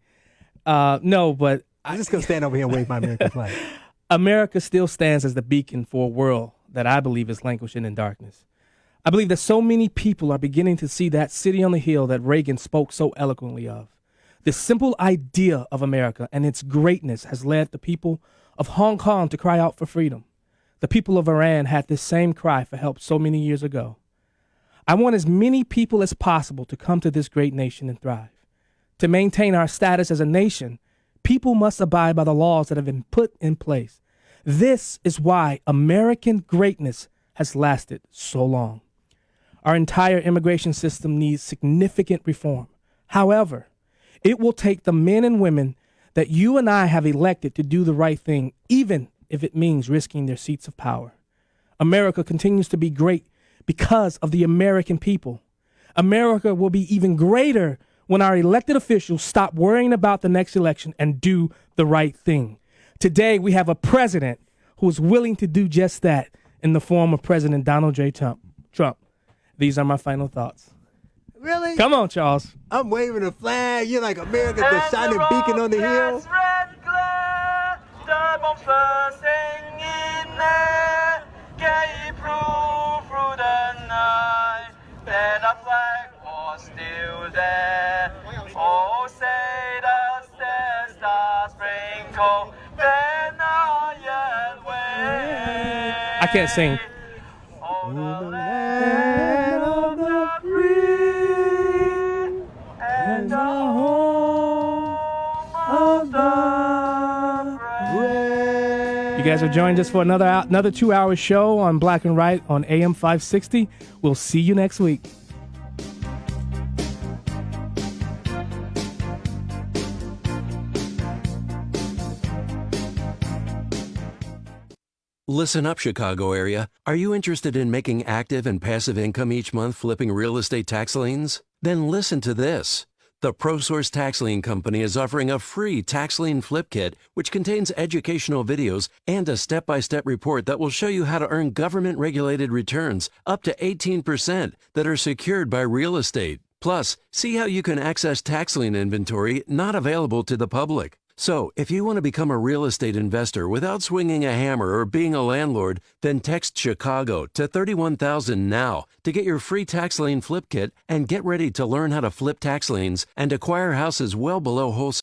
No, but I'm just going to stand over here and wave my American flag. America still stands as the beacon for a world that I believe is languishing in darkness. I believe that so many people are beginning to see that city on the hill that Reagan spoke so eloquently of. The simple idea of America and its greatness has led the people of Hong Kong to cry out for freedom. The people of Iran had this same cry for help so many years ago. I want as many people as possible to come to this great nation and thrive. To maintain our status as a nation, people must abide by the laws that have been put in place. This is why American greatness has lasted so long. Our entire immigration system needs significant reform. However, it will take the men and women that you and I have elected to do the right thing, even if it means risking their seats of power. America continues to be great because of the American people. America will be even greater when our elected officials stop worrying about the next election and do the right thing. Today, we have a president who is willing to do just that in the form of President Donald J. Trump. These are my final thoughts. Really? Come on, Charles. I'm waving a flag. You're like America's the shining beacon on the hill. Still there. Oh, say the stars sprinkle, then I yet wait. I can't sing. Oh, the land of the free and the home You guys have joined us for another 2-hour show on Black and White on AM 560. We'll see you next week. Listen up, Chicago area. Are you interested in making active and passive income each month flipping real estate tax liens? Then listen to this. The ProSource Tax Lien Company is offering a free tax lien flip kit, which contains educational videos and a step-by-step report that will show you how to earn government-regulated returns up to 18% that are secured by real estate. Plus, see how you can access tax lien inventory not available to the public. So, if you want to become a real estate investor without swinging a hammer or being a landlord, then text Chicago to 31,000 now to get your free tax lien flip kit and get ready to learn how to flip tax liens and acquire houses well below wholesale.